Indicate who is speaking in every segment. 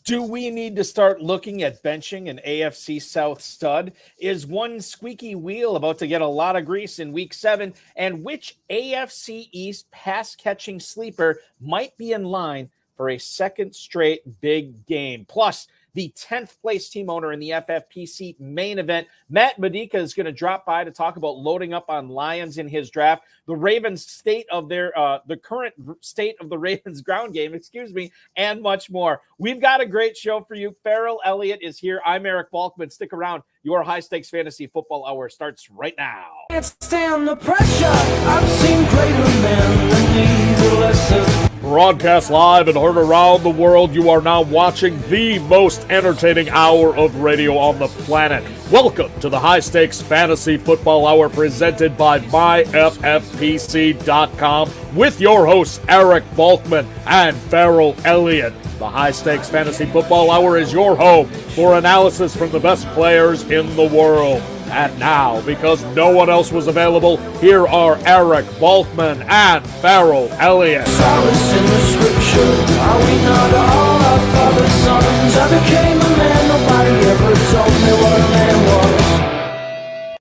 Speaker 1: Do we need to start looking at benching an AFC South stud? Is one squeaky wheel about to get a lot of grease in Week 7? And which AFC East pass-catching sleeper might be in line for a second straight big game? Plus, the 10th place team owner in the FFPC main event, Matt Modica, is going to drop by to talk about loading up on Lions in his draft, the Ravens state of their, the current state of the Ravens ground game, and much more. We've got a great show for you. Ferrell Elliott is here. I'm Eric Balkman. Stick around. Your high stakes fantasy football hour starts right now.
Speaker 2: Can't stand the pressure. I've seen greater men than these lessons.
Speaker 3: Broadcast live and heard around the world, you are now watching the most entertaining hour of radio on the planet. Welcome to the High Stakes Fantasy Football Hour presented by myffpc.com with your hosts Eric Balkman and Ferrell Elliott. The High Stakes Fantasy Football Hour is your home for analysis from the best players in the world. And now, because no one else was available, here are Eric Balkman and Ferrell Elliott.
Speaker 2: Solace in the scripture. Are we not all our father's sons? I became a man. Nobody ever told me what a man was.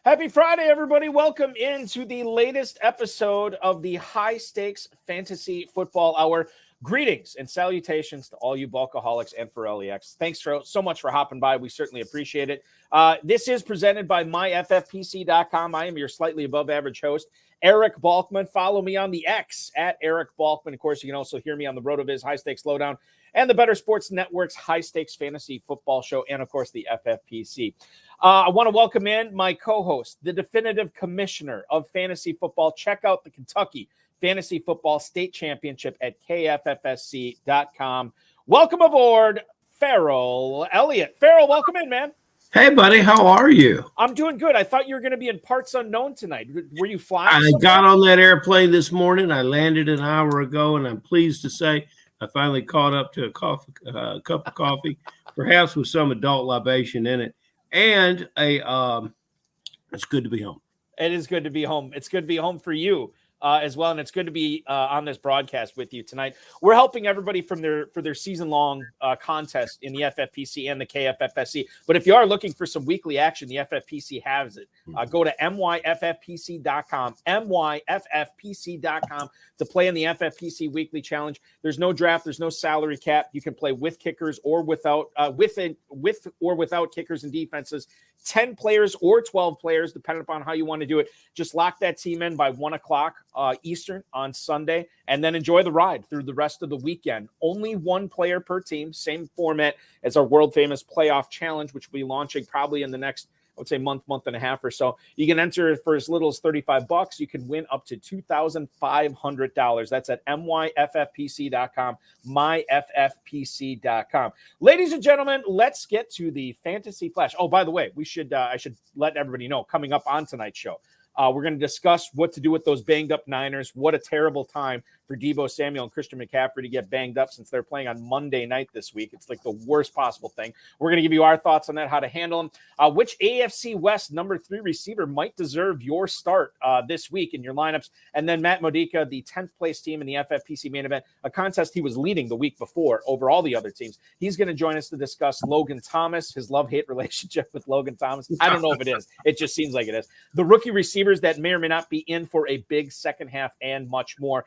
Speaker 1: Happy Friday, everybody. Welcome into the latest episode of the High Stakes Fantasy Football Hour. Greetings and salutations to all you Bulkaholics and Ferrelliacs. Thanks so much for hopping by. We certainly appreciate it. This is presented by myffpc.com. I am your slightly above average host, Eric Balkman. Follow me on the X at Eric Balkman. Of course, you can also hear me on the RotoViz High Stakes Lowdown and the Better Sports Network's High Stakes Fantasy Football Show, and of course the FFPC. I want to welcome in my co-host, the definitive commissioner of fantasy football. Check out the Kentucky Fantasy Football State Championship at kffsc.com. Welcome aboard, Ferrell Elliott. Ferrell, welcome in, man.
Speaker 4: Hey, buddy. How are you?
Speaker 1: I'm doing good. I thought you were going to be in parts unknown tonight. Were you flying?
Speaker 4: I got on that airplane this morning. I landed an hour ago, and I'm pleased to say I finally caught up to a cup of coffee, perhaps with some adult libation in it, and it's good to be home.
Speaker 1: It is good to be home. It's good to be home for you. As well, and it's good to be on this broadcast with you tonight. We're helping everybody for their season-long contest in the FFPC and the KFFSC. But if you are looking for some weekly action, the FFPC has it. Go to myffpc.com, myffpc.com to play in the FFPC Weekly Challenge. There's no draft, there's no salary cap. You can play with kickers or without, with or without kickers and defenses. 10 players or 12 players, depending upon how you want to do it. Just lock that team in by 1 o'clock Eastern on Sunday, and then enjoy the ride through the rest of the weekend. Only one player per team, same format as our world-famous playoff challenge, which will be launching probably in the next, I would say, month and a half or so. You can enter for as little as $35. You can win up to $2,500. That's at myffpc.com, myffpc.com. Ladies and gentlemen, let's get to the Fantasy Flash. Oh, by the way, I should let everybody know, coming up on tonight's show, we're going to discuss what to do with those banged-up Niners. What a terrible time for Deebo Samuel and Christian McCaffrey to get banged up since they're playing on Monday night this week. It's like the worst possible thing. We're going to give you our thoughts on that, how to handle them. Which AFC West number 3 receiver might deserve your start this week in your lineups. And then Matt Modica, the 10th place team in the FFPC main event, a contest he was leading the week before over all the other teams. He's going to join us to discuss Logan Thomas, his love-hate relationship with Logan Thomas. I don't know if it is. It just seems like it is. The rookie receivers that may or may not be in for a big second half, and much more.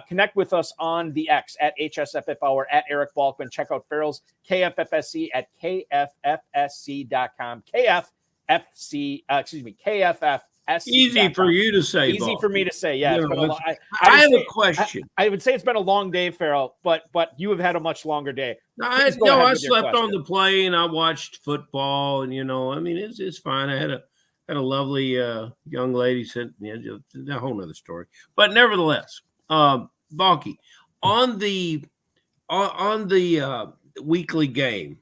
Speaker 1: Connect with us on the X at HSFF at Eric Balkman. Check out Ferrell's KFFSC at kffsc.com. KFFSC.
Speaker 4: Easy for you to say.
Speaker 1: Easy for me to say. Yeah.
Speaker 4: I have a question.
Speaker 1: I would say it's been a long day, Ferrell, but you have had a much longer day.
Speaker 4: I slept on the plane. I watched football, and it's fine. I had a lovely young lady sent me a whole nother story, but nevertheless, Balky, on the weekly game,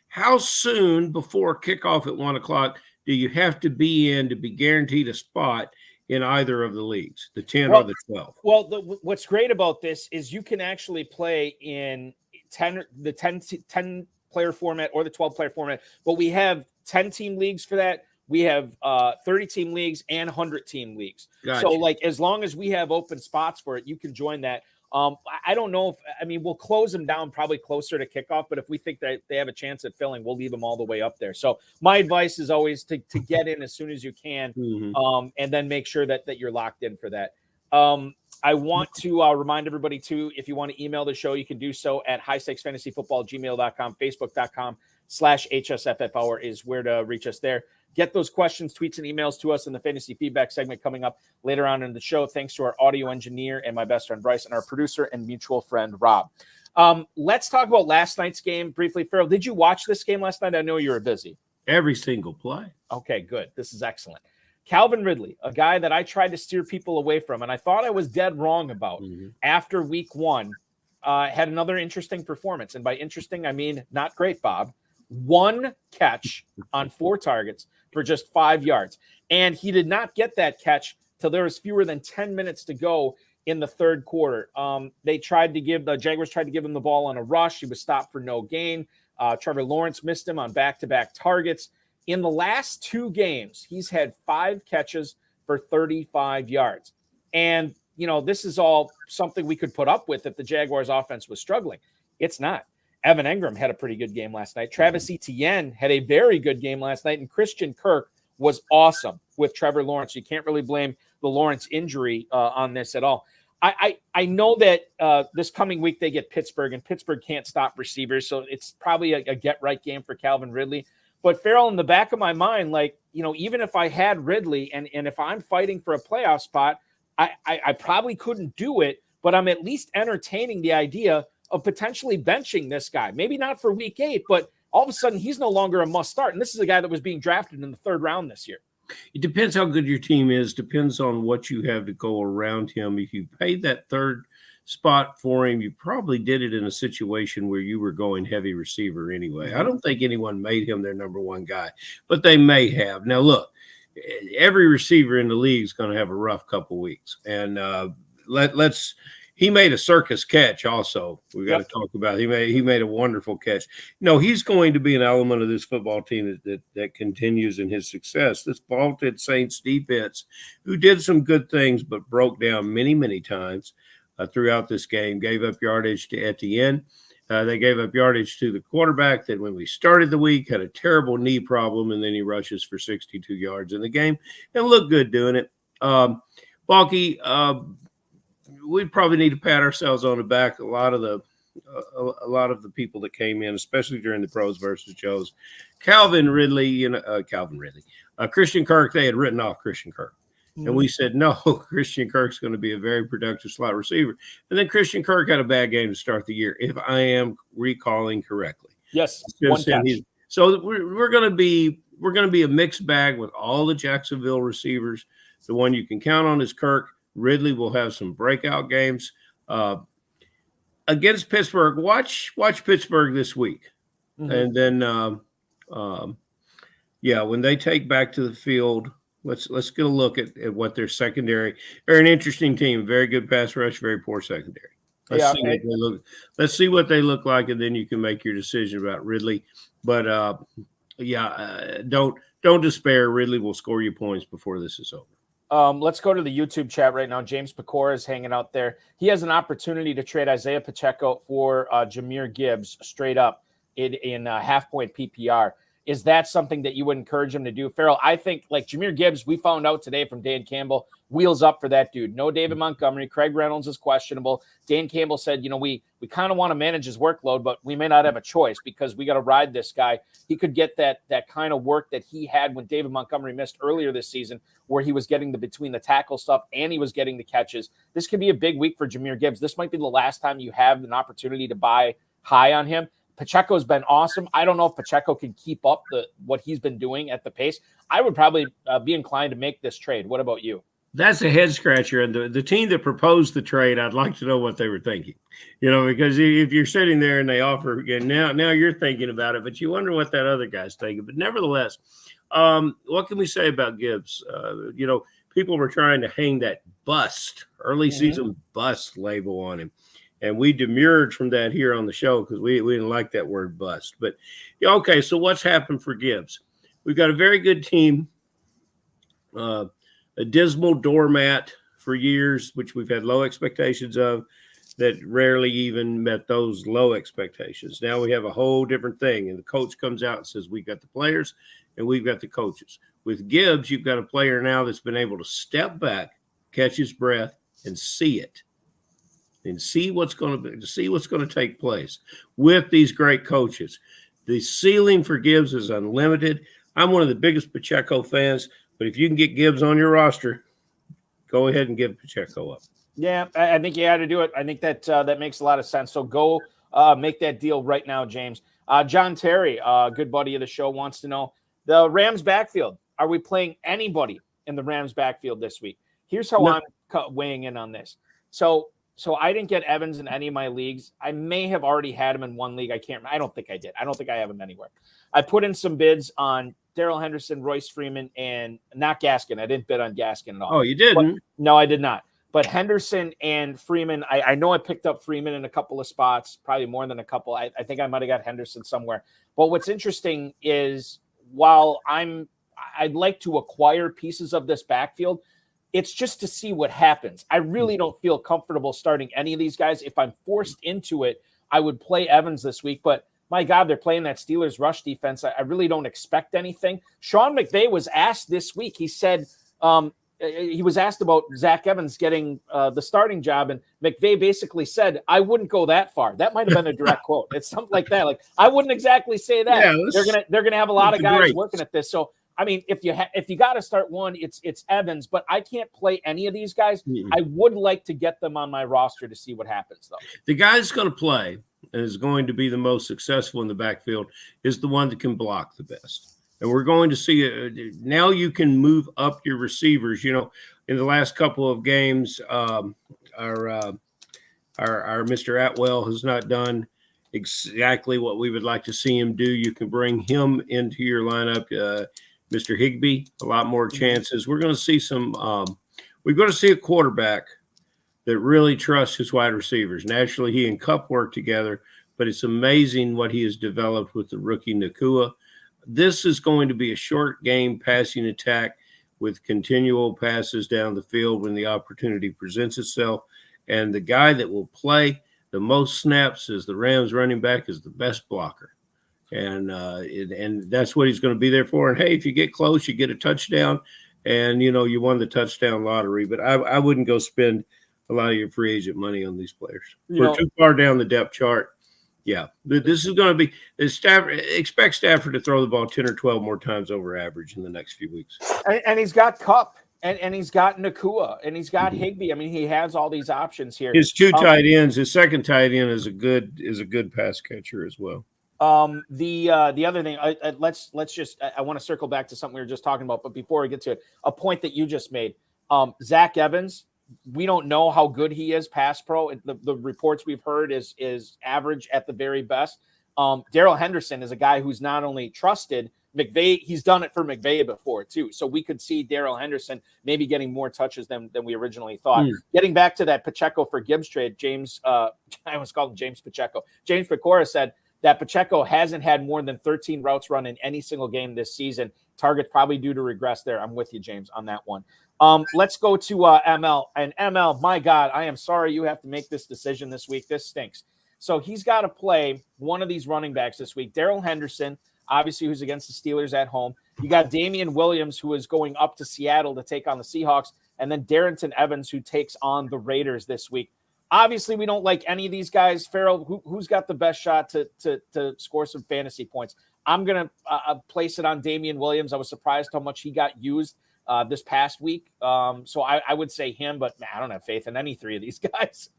Speaker 4: how soon before kickoff at 1 o'clock do you have to be in to be guaranteed a spot in either of the leagues, the 10 or the 12?
Speaker 1: Well, what's great about this is you can actually play in 10 player format or the 12 player format, but we have 10 team leagues for that. We have 30-team leagues and 100-team leagues.
Speaker 4: Gotcha.
Speaker 1: So, as long as we have open spots for it, you can join that. I don't know we'll close them down probably closer to kickoff, but if we think that they have a chance at filling, we'll leave them all the way up there. So my advice is always to get in as soon as you can, and then make sure that you're locked in for that. I want to remind everybody too, if you want to email the show, you can do so at highstakesfantasyfootball@gmail.com, facebook.com/HSFFhour is where to reach us there. Get those questions, tweets, and emails to us in the fantasy feedback segment coming up later on in the show. Thanks to our audio engineer and my best friend Bryce and our producer and mutual friend Rob. Let's talk about last night's game briefly. Ferrell, did you watch this game last night? I know you were busy.
Speaker 4: Every single play.
Speaker 1: Okay, good. This is excellent. Calvin Ridley, a guy that I tried to steer people away from, and I thought I was dead wrong about after week one, had another interesting performance. And by interesting, I mean not great, Bob. 1 catch on 4 targets for just 5 yards. And he did not get that catch till there was fewer than 10 minutes to go in the third quarter. The Jaguars tried to give him the ball on a rush. He was stopped for no gain. Trevor Lawrence missed him on back-to-back targets. In the last 2 games, he's had 5 catches for 35 yards. And, this is all something we could put up with if the Jaguars offense was struggling. It's not. Evan Engram had a pretty good game last night. Travis Etienne had a very good game last night. And Christian Kirk was awesome with Trevor Lawrence. You can't really blame the Lawrence injury on this at all. I know that this coming week they get Pittsburgh, and Pittsburgh can't stop receivers. So it's probably a get-right game for Calvin Ridley. But Ferrell, in the back of my mind, even if I had Ridley and if I'm fighting for a playoff spot, I probably couldn't do it, but I'm at least entertaining the idea of potentially benching this guy. Maybe not for week 8, but all of a sudden he's no longer a must start. And this is a guy that was being drafted in the 3rd round this year.
Speaker 4: It depends how good your team is, depends on what you have to go around him. If you paid that 3rd spot for him, you probably did it in a situation where you were going heavy receiver anyway. I don't think anyone made him their number 1 guy, but they may have. Now, look, every receiver in the league is going to have a rough couple weeks. And he made a circus catch also. We got to talk about it. He made a wonderful catch. No, he's going to be an element of this football team that continues in his success. This vaulted Saints defense, who did some good things but broke down many, many times throughout this game, gave up yardage to Etienne. They gave up yardage to the quarterback that when we started the week had a terrible knee problem, and then he rushes for 62 yards in the game and looked good doing it. Balky, we probably need to pat ourselves on the back. A lot of the people that came in, especially during the pros versus Joes, Calvin Ridley, Christian Kirk, they had written off Christian Kirk. And we said, no, Christian Kirk's going to be a very productive slot receiver. And then Christian Kirk had a bad game to start the year, if I am recalling correctly.
Speaker 1: Yes, 1 catch.
Speaker 4: So we're going to be a mixed bag with all the Jacksonville receivers. The one you can count on is Kirk. Ridley will have some breakout games against Pittsburgh. Watch Pittsburgh this week, and then when they take back to the field, let's get a look at what their secondary. They're an interesting team. Very good pass rush, very poor secondary. Let's see what they look like, and then you can make your decision about Ridley. But don't despair. Ridley will score you points before this is over.
Speaker 1: Let's go to the YouTube chat right now. James Pecora is hanging out there. He has an opportunity to trade Isaiah Pacheco for Jahmyr Gibbs straight up in half-point PPR. Is that something that you would encourage him to do? Ferrell, I think like Jahmyr Gibbs, we found out today from Dan Campbell, wheels up for that dude. No David Montgomery. Craig Reynolds is questionable. Dan Campbell said, we kind of want to manage his workload, but we may not have a choice because we got to ride this guy. He could get that kind of work that he had when David Montgomery missed earlier this season, where he was getting the between the tackle stuff and he was getting the catches. This could be a big week for Jahmyr Gibbs. This might be the last time you have an opportunity to buy high on him. Pacheco's been awesome. I don't know if Pacheco can keep up what he's been doing at the pace. I would probably be inclined to make this trade. What about you?
Speaker 4: That's a head scratcher. And the team that proposed the trade, I'd like to know what they were thinking. Because if you're sitting there and they offer again, now you're thinking about it, but you wonder what that other guy's thinking. But nevertheless, what can we say about Gibbs? People were trying to hang that early season bust label on him. And we demurred from that here on the show because we didn't like that word bust. But, okay, so what's happened for Gibbs? We've got a very good team, a dismal doormat for years, which we've had low expectations of. that rarely even met those low expectations. Now we have a whole different thing, and the coach comes out and says, we've got the players and we've got the coaches. With Gibbs, you've got a player now that's been able to step back, catch his breath, and see it, and see what's going to take place with these great coaches. The ceiling for Gibbs is unlimited. I'm one of the biggest Pacheco fans, but if you can get Gibbs on your roster, go ahead and give Pacheco up.
Speaker 1: Yeah, I think you had to do it. I think that that makes a lot of sense. So go make that deal right now, James. John Terry, good buddy of the show, wants to know the Rams backfield. Are we playing anybody in the Rams backfield this week? Here's how I'm weighing in on this. So I didn't get Evans in any of my leagues. I may have already had him in one league. I can't remember. I don't think I did. I don't think I have him anywhere. I put in some bids on Darrell Henderson, Royce Freeman, and not Gaskin. I didn't bid on Gaskin at all.
Speaker 4: Oh, you didn't?
Speaker 1: No, I did not. But Henderson and Freeman, I know I picked up Freeman in a couple of spots, probably more than a couple. I think I might have got Henderson somewhere. But what's interesting is while I'd like to acquire pieces of this backfield, it's just to see what happens. I really don't feel comfortable starting any of these guys. If I'm forced into it, I would play Evans this week. But my God, they're playing that Steelers rush defense. I really don't expect anything. Sean McVay was asked this week. He said he was asked about Zach Evans getting the starting job, and McVay basically said, I wouldn't go that far. That might have been a direct quote. It's something like that. Like, I wouldn't exactly say that. Yeah, they're gonna have a lot of guys working at this. So I mean, if you got to start one, it's Evans, but I can't play any of these guys. I would like to get them on my roster to see what happens, though.
Speaker 4: The guy that's going to play and is going to be the most successful in the backfield is the one that can block the best. And we're going to see now you can move up your receivers. You know, in the last couple of games, our Mr. Atwell has not done exactly what we would like to see him do. You can bring him into your lineup. Mr. Higbee, a lot more chances. We're going to see we're going to see a quarterback that really trusts his wide receivers. Naturally, he and Kupp work together, but it's amazing what he has developed with the rookie Nakua. This is going to be a short game passing attack with continual passes down the field when the opportunity presents itself. And the guy that will play the most snaps as the Rams running back is the best blocker. And that's what he's going to be there for. And, hey, if you get close, you get a touchdown. And, you know, you won the touchdown lottery. But I wouldn't go spend a lot of your free agent money on these players. We're too far down the depth chart. Yeah, this is going to be expect Stafford to throw the ball 10 or 12 more times over average in the next few weeks.
Speaker 1: And he's got Kupp, and he's got Nakua, and he's got Higbee. I mean, he has all these options here.
Speaker 4: His two tight ends, his second tight end is a good pass catcher as well.
Speaker 1: The other thing, let's just I want to circle back to something we were just talking about, but before we get to it, a point that you just made, Zach Evans. We don't know how good he is pass pro. The reports we've heard is average at the very best. Darrell Henderson is a guy who's not only trusted McVay, he's done it for McVay before too. So we could see Darrell Henderson maybe getting more touches than we originally thought. Getting back to that Pacheco for Gibbs trade, James, I almost called him James Pacheco. James Pecora said that Pacheco hasn't had more than 13 routes run in any single game this season. Target's probably due to regress there. I'm with you, James, on that one. Let's go to ML. And ML, my God, I am sorry you have to make this decision this week. This stinks. So he's got to play one of these running backs this week. Darrell Henderson, obviously, who's against the Steelers at home. You got Damian Williams, who is going up to Seattle to take on the Seahawks. And then Darrington Evans, who takes on the Raiders this week. Obviously, we don't like any of these guys. Ferrell, who's got the best shot to score some fantasy points? I'm going to place it on Damian Williams. I was surprised how much he got used this past week. So I would say him, but I don't have faith in any three of these guys.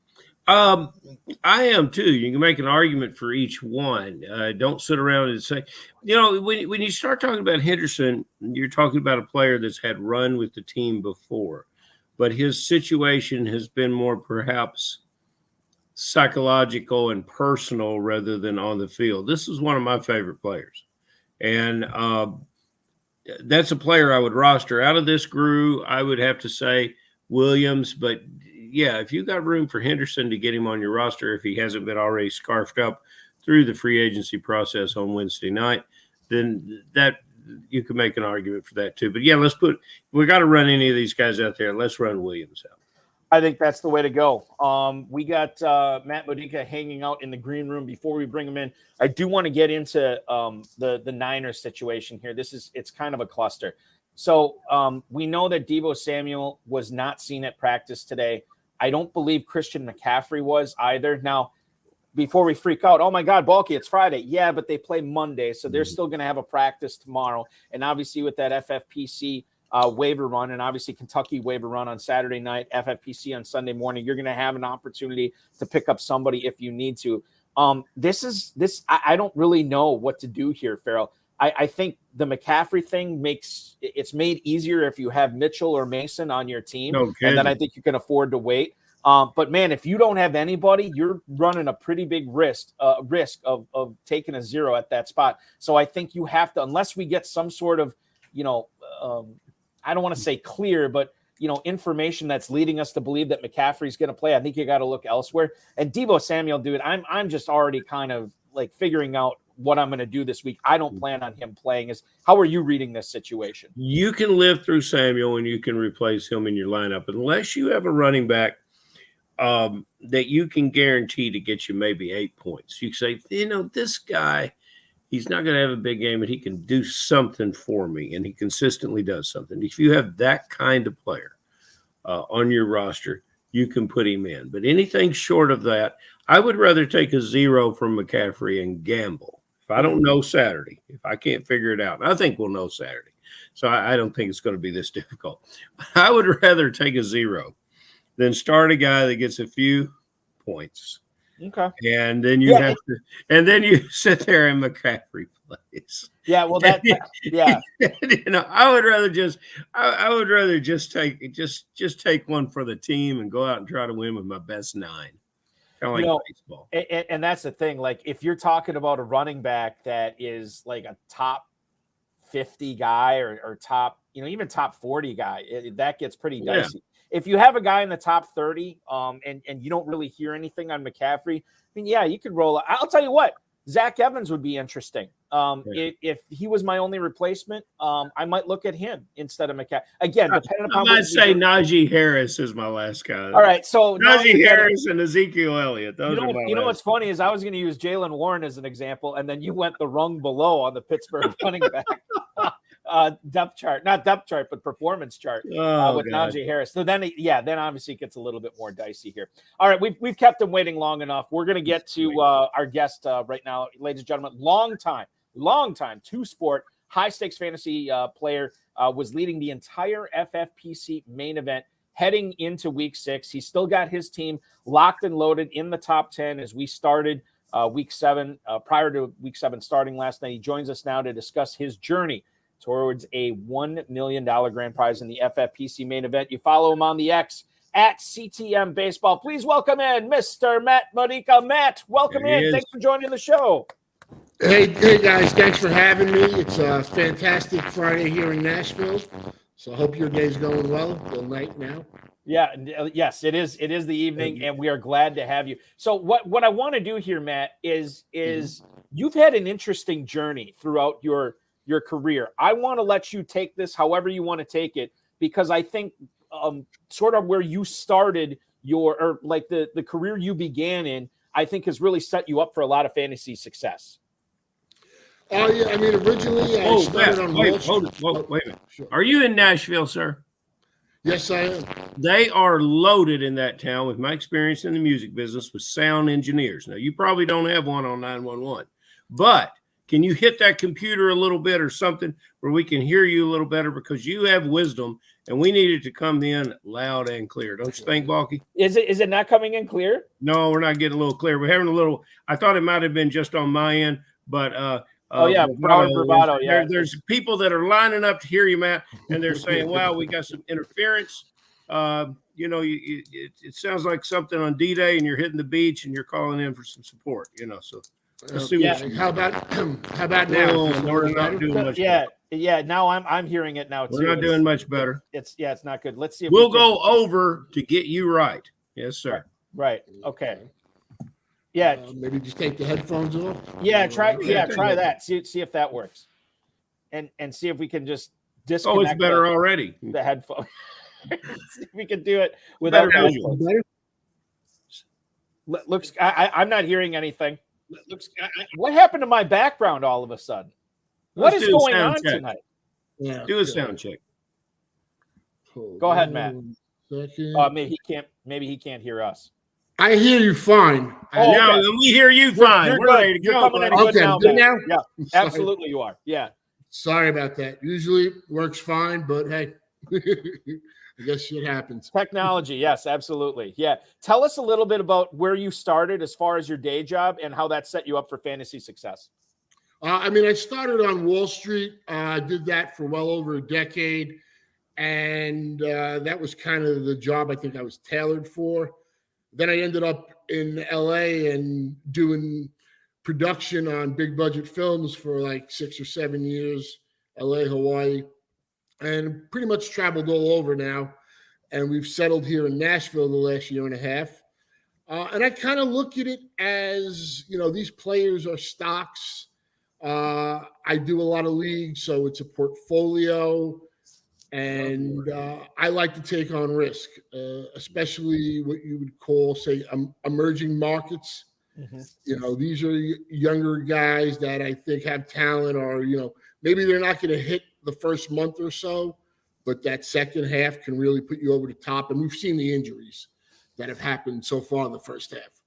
Speaker 4: I am too. You can make an argument for each one. Don't sit around and say, you know, when you start talking about Henderson, you're talking about a player that's had run with the team before, but his situation has been more perhaps psychological and personal rather than on the field. This is one of my favorite players. And that's a player I would roster. Out of this group, I would have to say Williams. But, yeah, if you got room for Henderson to get him on your roster, if he hasn't been already scarfed up through the free agency process on Wednesday night, then that you can make an argument for that too. But, yeah, we got to run any of these guys out there. Let's run Williams out.
Speaker 1: I think that's the way to go. We got Matt Modica hanging out in the green room before we bring him in. I do want to get into the Niners situation here. It's kind of a cluster. So we know that Deebo Samuel was not seen at practice today. I don't believe Christian McCaffrey was either. Now, before we freak out, oh my God, Balky, it's Friday. Yeah, but they play Monday, so they're still going to have a practice tomorrow. And obviously with that FFPC waiver run, and obviously Kentucky waiver run on Saturday night, FFPC on Sunday morning, you're going to have an opportunity to pick up somebody if you need to. I don't really know what to do here, Ferrell. I think the McCaffrey thing it's made easier if you have Mitchell or Mason on your team, and then I think you can afford to wait. But man, if you don't have anybody, you're running a pretty big risk of taking a zero at that spot. So I think you have to, unless we get some sort of, I don't want to say clear, but information that's leading us to believe that McCaffrey's going to play, I think you got to look elsewhere. And Deebo Samuel, dude, I'm just already kind of like figuring out what I'm going to do this week. I don't plan on him playing. How are you reading this situation?
Speaker 4: You can live through Samuel and you can replace him in your lineup unless you have a running back that you can guarantee to get you maybe 8 points. You say, this guy, he's not going to have a big game, but he can do something for me, and he consistently does something. If you have that kind of player on your roster, you can put him in. But anything short of that, I would rather take a zero from McCaffrey and gamble. If I don't know Saturday, if I can't figure it out, and I think we'll know Saturday, so I don't think it's going to be this difficult. I would rather take a zero than start a guy that gets a few points.
Speaker 1: Okay.
Speaker 4: And then you sit there and McCaffrey plays.
Speaker 1: Yeah, well yeah.
Speaker 4: I would rather just take one for the team and go out and try to win with my best 9. Kind of like baseball.
Speaker 1: And that's the thing. Like, if you're talking about a running back that is like a top 50 guy or top, even top 40 guy, that gets pretty dicey. Yeah. If you have a guy in the top 30 and you don't really hear anything on McCaffrey, you could roll. I'll tell you what, Zach Evans would be interesting. If he was my only replacement, I might look at him instead of McCaffrey. Again, depending upon.
Speaker 4: I might say Najee Harris is my last guy.
Speaker 1: All right, so
Speaker 4: Najee Harris and Ezekiel Elliott. Those are my
Speaker 1: what's funny is I was going to use Jaylen Warren as an example, and then you went the rung below on the Pittsburgh running back depth chart, not depth chart, but performance chart with Najee Harris. So then obviously it gets a little bit more dicey here. All right, we've kept him waiting long enough. We're going to get to our guest right now, ladies and gentlemen. Long time two-sport high-stakes fantasy player, was leading the entire FFPC main event heading into week 6. He's still got his team locked and loaded in the top 10 as we started week 7, prior to week 7 starting last night. He joins us now to discuss his journey towards a $1 million grand prize in the FFPC main event. You follow him on the X at CTM Baseball. Please welcome in Mr. Matt Modica. Matt, welcome in. Thanks for joining the show.
Speaker 5: Hey guys, thanks for having me. It's a fantastic Friday here in Nashville. So I hope your day's going well. Good night now.
Speaker 1: Yeah, yes, it is. It is the evening, and we are glad to have you. So what I want to do here, Matt, is you've had an interesting journey throughout your career. I want to let you take this however you want to take it, because I think sort of where you started the career you began in, I think has really set you up for a lot of fantasy success.
Speaker 5: Oh, yeah. I mean, originally I started on
Speaker 4: wait a minute. Sure. Are you in Nashville, sir?
Speaker 5: Yes, I am.
Speaker 4: They are loaded in that town, with my experience in the music business, with sound engineers. Now, you probably don't have one on 911, but can you hit that computer a little bit or something where we can hear you a little better, because you have wisdom and we need it to come in loud and clear. Don't you think, Balky?
Speaker 1: Is it not coming in clear?
Speaker 4: No, we're not getting a little clear. We're having a little, I thought it might have been just on my end, but
Speaker 1: bravado. Yeah,
Speaker 4: there's people that are lining up to hear you, Matt, and they're saying, "Wow, we got some interference." It sounds like something on D-Day, and you're hitting the beach, and you're calling in for some support. So.
Speaker 5: How about now?
Speaker 4: No, we're not doing much better.
Speaker 1: Yeah. Now I'm hearing it now too.
Speaker 4: We're not doing much better.
Speaker 1: It's not good. Let's see if
Speaker 4: we'll go over to get you right. Yes, sir.
Speaker 1: Right. Okay. Yeah.
Speaker 5: Maybe just take the headphones off.
Speaker 1: Yeah. Try that. See if that works. And see if we can just disconnect.
Speaker 4: Oh, it's better already.
Speaker 1: The headphone. See if we can do it without
Speaker 4: Better
Speaker 1: my
Speaker 4: visual.
Speaker 1: clothes. Looks. I'm not hearing anything. What happened to my background all of a sudden? What
Speaker 4: Let's
Speaker 1: is
Speaker 4: do a
Speaker 1: going
Speaker 4: sound
Speaker 1: on
Speaker 4: check.
Speaker 1: tonight?
Speaker 5: Yeah.
Speaker 4: Do a sound check.
Speaker 1: Go ahead, Matt.
Speaker 5: Second.
Speaker 1: Maybe he can't hear us.
Speaker 5: I hear you fine.
Speaker 1: Oh,
Speaker 4: Now
Speaker 1: okay.
Speaker 4: we hear you fine.
Speaker 1: You're
Speaker 4: We're
Speaker 1: good.
Speaker 4: ready to
Speaker 1: You're
Speaker 4: go.
Speaker 1: coming in
Speaker 4: buddy.
Speaker 1: good
Speaker 5: Okay,
Speaker 1: now,
Speaker 5: good
Speaker 1: Matt.
Speaker 5: now?
Speaker 1: Yeah,
Speaker 5: Sorry.
Speaker 1: absolutely you are. Yeah.
Speaker 5: Sorry about that. Usually it works fine, but hey, I guess shit happens.
Speaker 1: Technology, yes, absolutely. Yeah. Tell us a little bit about where you started as far as your day job and how that set you up for fantasy success.
Speaker 5: I started on Wall Street. I did that for well over a decade. And that was kind of the job I think I was tailored for. Then I ended up in LA and doing production on big budget films for like 6 or 7 years, LA, Hawaii, and pretty much traveled all over now. And we've settled here in Nashville the last year and a half. And I kind of look at it as, these players are stocks. I do a lot of leagues, so it's a portfolio. And I like to take on risk, especially what you would call, say, emerging markets. Mm-hmm. These are younger guys that I think have talent, or, maybe they're not going to hit the first month or so, but that second half can really put you over the top. And we've seen the injuries that have happened so far in the first half.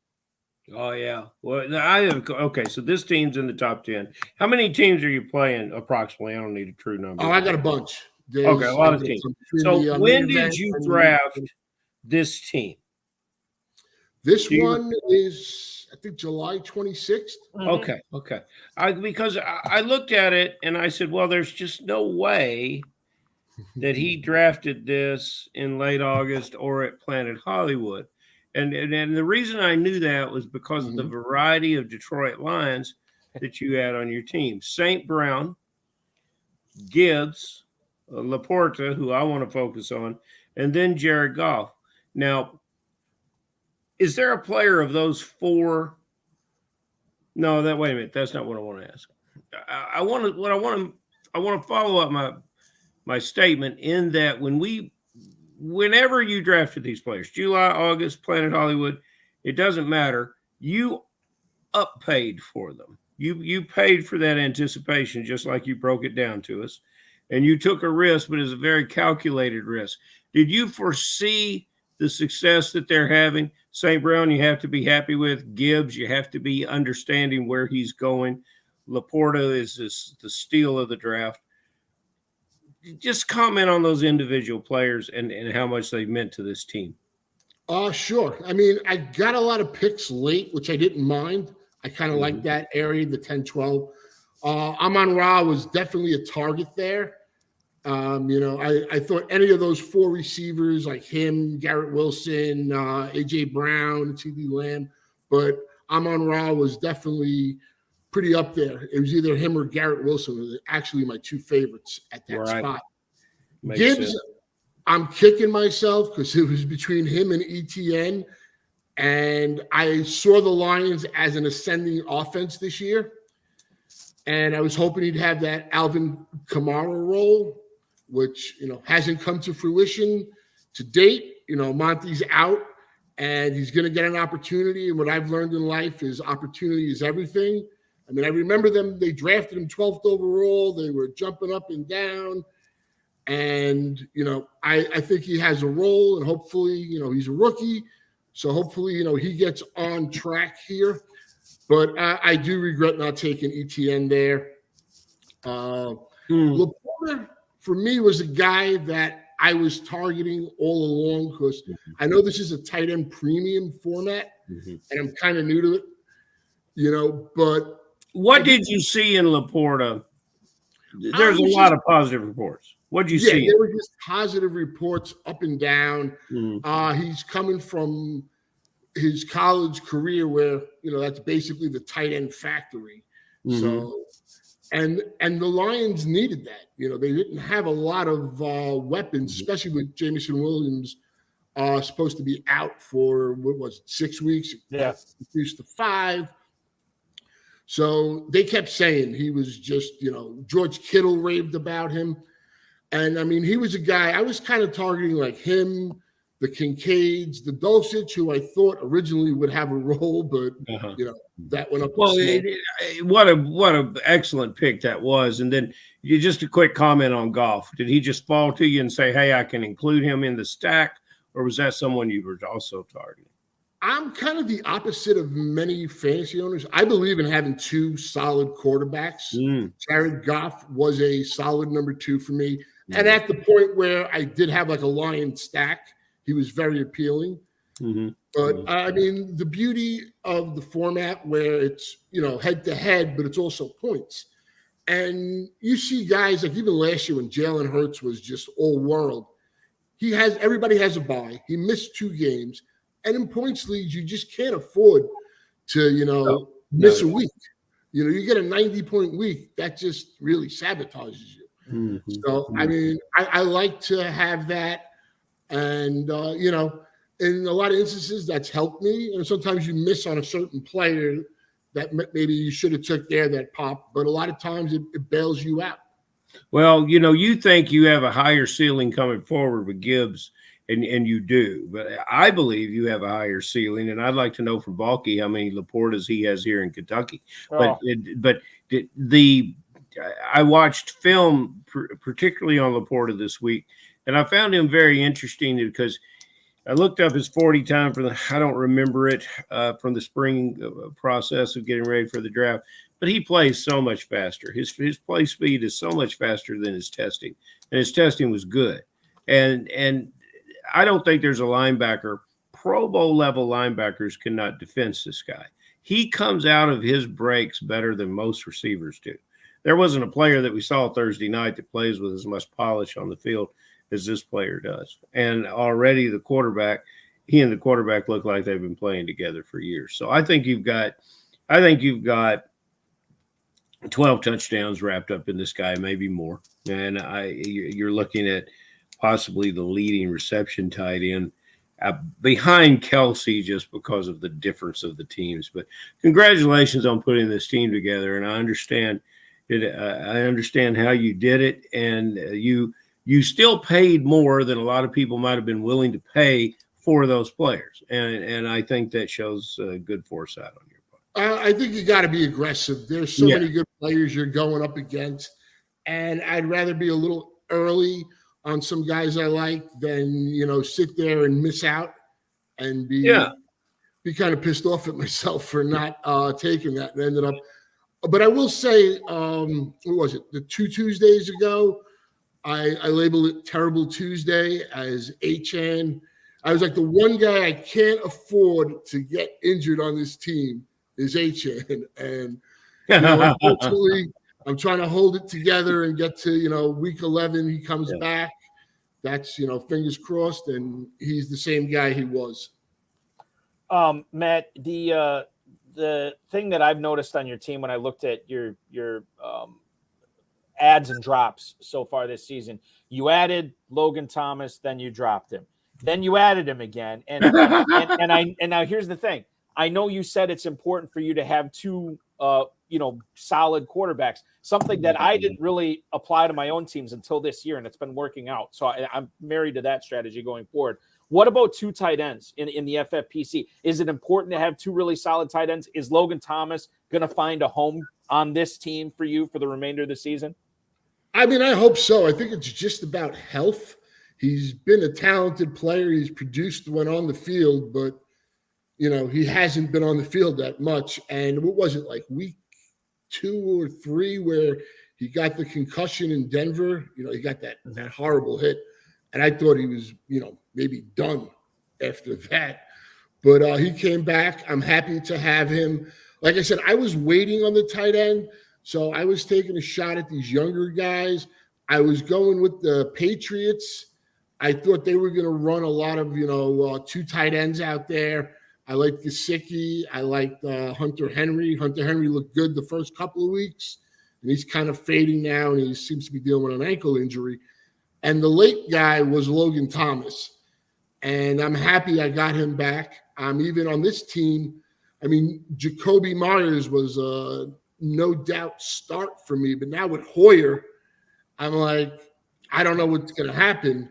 Speaker 4: Oh, yeah. Well, okay, so this team's in the top 10. How many teams are you playing approximately? I don't need a true number.
Speaker 5: Oh, I got a bunch.
Speaker 4: Okay, a lot of teams. So when did you draft this team?
Speaker 5: This one is, I think, July 26th.
Speaker 4: Okay. Because I looked at it and I said, well, there's just no way that he drafted this in late August or at Planet Hollywood. And the reason I knew that was because of the variety of Detroit Lions that you had on your team. St. Brown, Gibbs, Laporta, who I want to focus on, and then Jared Goff. Now, is there a player of those four? No, wait a minute. That's not what I want to ask. I want to follow up my statement in that whenever you drafted these players, July, August, Planet Hollywood, it doesn't matter. You uppaid for them. You paid for that anticipation, just like you broke it down to us. And you took a risk, but it's a very calculated risk. Did you foresee the success that they're having? St. Brown, you have to be happy with. Gibbs, you have to be understanding where he's going. Laporta is the steal of the draft. Just comment on those individual players and how much they've meant to this team.
Speaker 5: Sure. I got a lot of picks late, which I didn't mind. I kind of like that area, the 10-12. Amon-Ra was definitely a target there. I thought any of those four receivers like him, Garrett Wilson, A.J. Brown, C.D. Lamb, but Amon-Ra was definitely pretty up there. It was either him or Garrett Wilson. It was actually my two favorites at that spot.
Speaker 4: Makes
Speaker 5: Gibbs,
Speaker 4: sense.
Speaker 5: I'm kicking myself because it was between him and ETN, and I saw the Lions as an ascending offense this year, and I was hoping he'd have that Alvin Kamara role, which hasn't come to fruition to date. Monty's out, and he's going to get an opportunity. And what I've learned in life is opportunity is everything. I remember they drafted him 12th overall. They were jumping up and down. And, I think he has a role, and hopefully, he's a rookie. So hopefully, he gets on track here. But I do regret not taking ETN there. Laporta, for me, was a guy that I was targeting all along because I know this is a tight end premium format, and I'm kind of new to it, but
Speaker 4: what did you see in Laporta? There's a lot of positive reports. What did you see?
Speaker 5: There were just positive reports up and down. He's coming from his college career where, that's basically the tight end factory. So, and the Lions needed that. They didn't have a lot of weapons, especially with Jameson Williams supposed to be out for, 6 weeks?
Speaker 1: Yeah.
Speaker 5: Reduced to 5. So they kept saying he was just, George Kittle raved about him. And I mean, he was a guy I was kind of targeting, like him, the Kincaids, the Dulcich, who I thought originally would have a role, but that went up.
Speaker 4: Well, what a excellent pick that was. And then just a quick comment on Goff. Did he just fall to you and say, "Hey, I can include him in the stack," or was that someone you were also targeting?
Speaker 5: I'm kind of the opposite of many fantasy owners. I believe in having two solid quarterbacks. Jared Goff was a solid number 2 for me. And at the point where I did have like a Lion stack, he was very appealing. But I mean, the beauty of the format where it's, head to head, but it's also points. And you see guys like even last year when Jalen Hurts was just all world, everybody has a bye. He missed 2 games. And in points leagues, you just can't afford to, miss a week. You get a 90-point week, that just really sabotages you. So, I mean, I like to have that. And, in a lot of instances, that's helped me. And sometimes you miss on a certain player that maybe you should have took there that popped. But a lot of times it bails you out.
Speaker 4: Well, you think you have a higher ceiling coming forward with Gibbs. And you do, but I believe you have a higher ceiling. And I'd like to know from Balky how many Laportas he has here in Kentucky. Oh. But I watched film, particularly on Laporta this week, and I found him very interesting because I looked up his 40 time I don't remember it from the spring process of getting ready for the draft, but he plays so much faster. His play speed is so much faster than his testing, and his testing was good. And I don't think there's a linebacker. Pro Bowl level linebackers cannot defense this guy. He comes out of his breaks better than most receivers do. There wasn't a player that we saw Thursday night that plays with as much polish on the field as this player does. And already he and the quarterback look like they've been playing together for years. So I think you've got 12 touchdowns wrapped up in this guy, maybe more. And you're looking at possibly the leading reception tight end behind Kelsey just because of the difference of the teams. But congratulations on putting this team together. And I understand it. I understand how you did it. And you still paid more than a lot of people might have been willing to pay for those players. And I think that shows good foresight on your part.
Speaker 5: I think you got to be aggressive. There's so many good players you're going up against. And I'd rather be a little early on some guys I like than, sit there and miss out and be kind of pissed off at myself for not taking that and ended up. But I will say, what was it? The 2 Tuesdays ago, I labeled it Terrible Tuesday as HN. I was like, the one guy I can't afford to get injured on this team is HN. And unfortunately, I'm trying to hold it together and get to, week 11, he comes back. That's, fingers crossed, and he's the same guy he was.
Speaker 1: Matt, the thing that I've noticed on your team when I looked at your adds and drops so far this season, you added Logan Thomas, then you dropped him. Then you added him again. And now here's the thing. I know you said it's important for you to have 2 solid quarterbacks, something that I didn't really apply to my own teams until this year, and it's been working out. So I'm married to that strategy going forward. What about 2 tight ends in the FFPC? Is it important to have 2 really solid tight ends? Is Logan Thomas going to find a home on this team for you for the remainder of the season?
Speaker 5: I mean, I hope so. I think it's just about health. He's been a talented player. He's produced when on the field, but he hasn't been on the field that much. And what was it, like week 2 or 3 where he got the concussion in Denver? He got that horrible hit. And I thought he was, maybe done after that. But he came back. I'm happy to have him. Like I said, I was waiting on the tight end. So I was taking a shot at these younger guys. I was going with the Patriots. I thought they were going to run a lot of, 2 tight ends out there. I liked Gesicki. I liked Hunter Henry. Hunter Henry looked good the first couple of weeks, and he's kind of fading now, and he seems to be dealing with an ankle injury. And the late guy was Logan Thomas, and I'm happy I got him back. I'm even on this team. I mean, Jacoby Myers was a no doubt start for me, but now with Hoyer, I'm like, I don't know what's going to happen.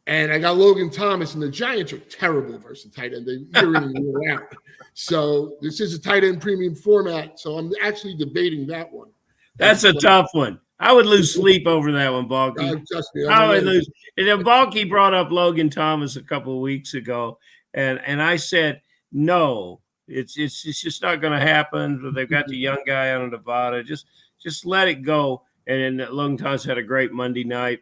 Speaker 5: And I got Logan Thomas, and the Giants are terrible versus tight end. They year in and year out. So this is a tight end premium format. So I'm actually debating that one.
Speaker 4: That's a tough one. I would lose sleep over that one, Balky.
Speaker 5: Trust me,
Speaker 4: I would lose. And then Balky brought up Logan Thomas a couple of weeks ago, and I said, no, it's just not going to happen. They've got the young guy out of Nevada. Just let it go. And then Logan Thomas had a great Monday night.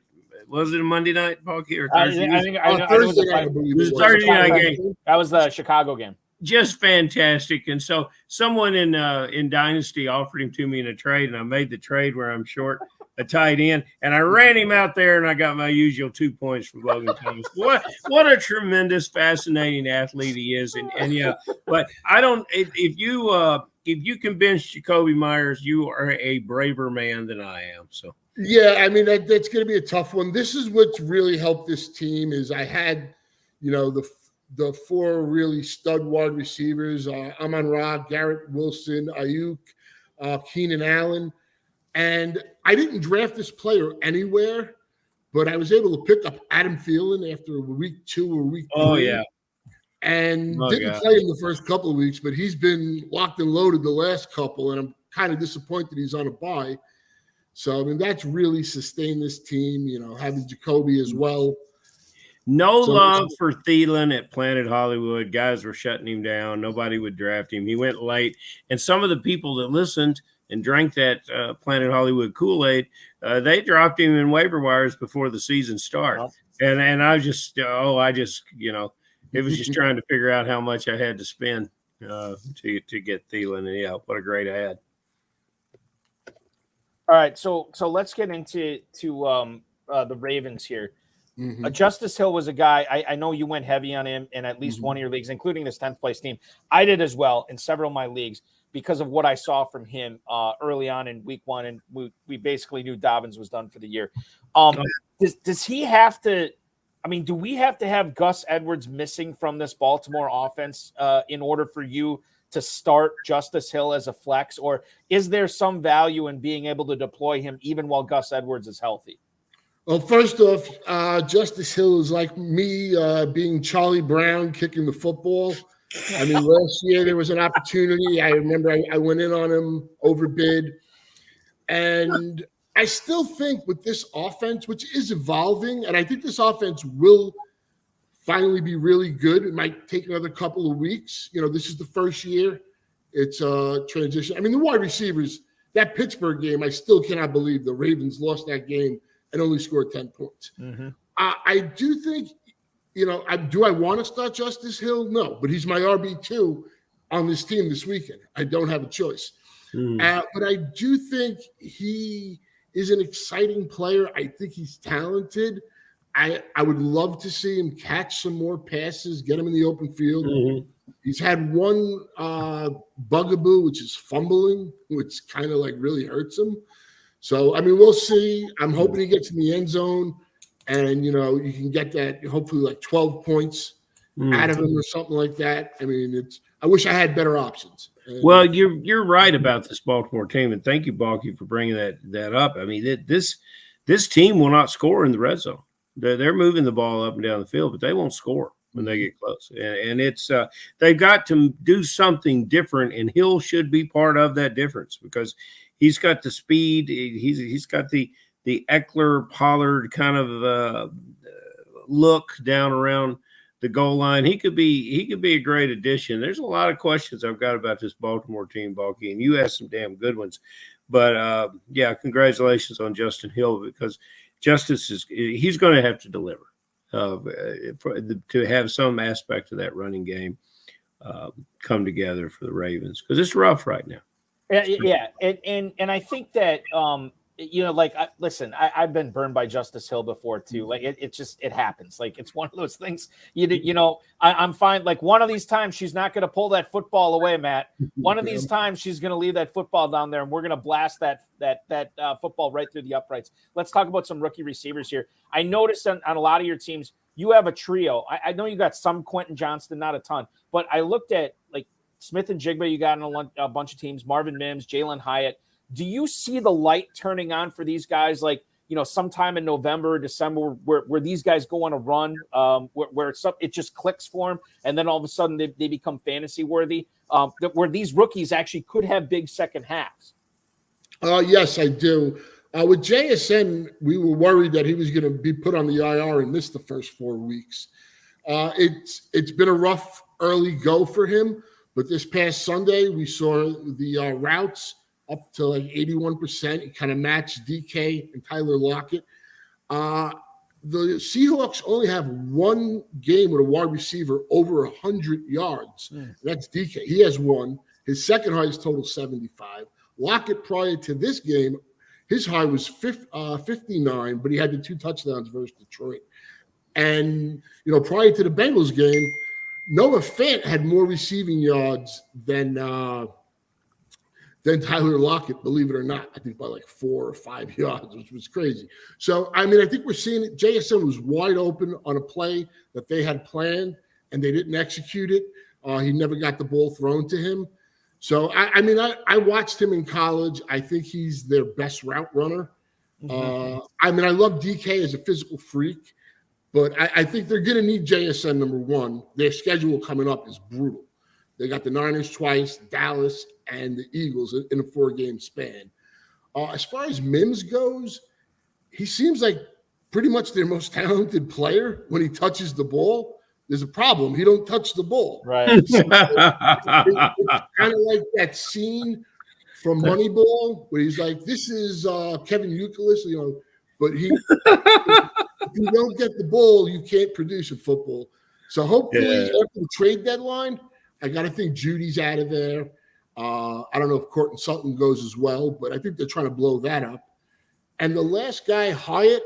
Speaker 4: Was it a Monday night, Balky, or Thursday?
Speaker 1: I think Thursday night.
Speaker 4: It was a Thursday night game.
Speaker 1: That was the Chicago game.
Speaker 4: Just fantastic. And so someone in Dynasty offered him to me in a trade, and I made the trade where I'm short a tight end, and I ran him out there, and I got my usual 2 points from Logan Thomas. What a tremendous, fascinating athlete he is. And yeah, but I don't. If you convince Jacoby Myers, you are a braver man than I am. So.
Speaker 5: Yeah, I mean, that's going to be a tough one. This is what's really helped this team is I had, the four really stud wide receivers, Amon-Ra, Garrett Wilson, Ayuk, Keenan Allen. And I didn't draft this player anywhere, but I was able to pick up Adam Thielen after week 2 or week 3.
Speaker 4: Oh, yeah.
Speaker 5: And didn't play him the first couple of weeks, but he's been locked and loaded the last couple, and I'm kind of disappointed he's on a bye. So, I mean, that's really sustained this team, having Jacoby as well.
Speaker 4: No love for Thielen at Planet Hollywood. Guys were shutting him down. Nobody would draft him. He went late. And some of the people that listened and drank that Planet Hollywood Kool-Aid, they dropped him in waiver wires before the season started. And I just, it was just trying to figure out how much I had to spend to get Thielen. And, yeah, what a great ad.
Speaker 1: All right, so let's get into the Ravens here.
Speaker 5: Mm-hmm.
Speaker 1: Justice Hill was a guy, I know you went heavy on him in at least one of your leagues, including this 10th place team. I did as well in several of my leagues because of what I saw from him early on in week 1, and we basically knew Dobbins was done for the year. Does he have to – I mean, do we have to have Gus Edwards missing from this Baltimore offense in order for you – to start Justice Hill as a flex, or is there some value in being able to deploy him even while Gus Edwards is healthy?
Speaker 5: Well, first off, Justice Hill is like me being Charlie Brown kicking the football. I mean, last year there was an opportunity. I remember I went in on him, overbid. And I still think with this offense, which is evolving, and I think this offense will finally be really good. It might take another couple of weeks. This is the first year. It's a transition. I mean, the wide receivers, that Pittsburgh game, I still cannot believe the Ravens lost that game and only scored 10 points.
Speaker 1: Mm-hmm.
Speaker 5: I do think, do I want to start Justice Hill? No, but he's my RB2 on this team this weekend. I don't have a choice. But I do think he is an exciting player. I think he's talented. I would love to see him catch some more passes, get him in the open field. Mm-hmm. He's had one bugaboo, which is fumbling, which kind of really hurts him. So, I mean, we'll see. I'm hoping he gets in the end zone and, you can get that hopefully 12 points out of him or something like that. I mean, I wish I had better options.
Speaker 4: Well, you're right about this Baltimore team, and thank you, Balky, for bringing that up. I mean, this team will not score in the red zone. They're moving the ball up and down the field, but they won't score when they get close. And it's they've got to do something different, and Hill should be part of that difference because he's got the speed. He's got the Eckler Pollard kind of look down around the goal line. He could be a great addition. There's a lot of questions I've got about this Baltimore team, Balky, and you asked some damn good ones. But yeah, congratulations on Justin Hill because Justice he's going to have to deliver to have some aspect of that running game come together for the Ravens because it's rough right now.
Speaker 1: Yeah, and I think that listen, I've been burned by Justice Hill before too. It happens. It's one of those things. I'm fine. One of these times she's not going to pull that football away, Matt. One of these times she's going to leave that football down there, and we're going to blast that football right through the uprights. Let's talk about some rookie receivers here. I noticed on a lot of your teams you have a trio. I know you got some Quentin Johnston, not a ton, but I looked at Smith and Jigba. You got in a bunch of teams. Marvin Mims, Jalen Hyatt. Do you see the light turning on for these guys? sometime in November, December, where these guys go on a run, where it just clicks for them, and then all of a sudden they become fantasy worthy, where these rookies actually could have big second halves?
Speaker 5: Yes, I do. With JSN, we were worried that he was going to be put on the IR and miss the first 4 weeks. It's been a rough early go for him, but this past Sunday we saw the routes up to like 81%. It kind of matched DK and Tyler Lockett. The Seahawks only have one game with a wide receiver over 100 yards. That's DK. He has one. His second highest total 75. Lockett, prior to this game, his high was 59, but he had the 2 touchdowns versus Detroit. And, prior to the Bengals game, Noah Fant had more receiving yards than Tyler Lockett, believe it or not. I think by like 4 or 5 yards, which was crazy. So, I think we're seeing it. JSN was wide open on a play that they had planned, and they didn't execute it. He never got the ball thrown to him. So, I watched him in college. I think he's their best route runner. I love DK as a physical freak, but I think they're going to need JSN, number one. Their schedule coming up is brutal. They got the Niners twice, Dallas, and the Eagles in a 4-game span. As far as Mims goes, he seems like pretty much their most talented player when he touches the ball. There's a problem. He don't touch the ball.
Speaker 1: Right.
Speaker 5: It's kind of like that scene from Moneyball where he's like, this is Kevin Youkilis, but if you don't get the ball, you can't produce in football. So hopefully after the trade deadline, I got to think Judy's out of there. I don't know if Courtland Sutton goes as well, but I think they're trying to blow that up. And the last guy, Hyatt,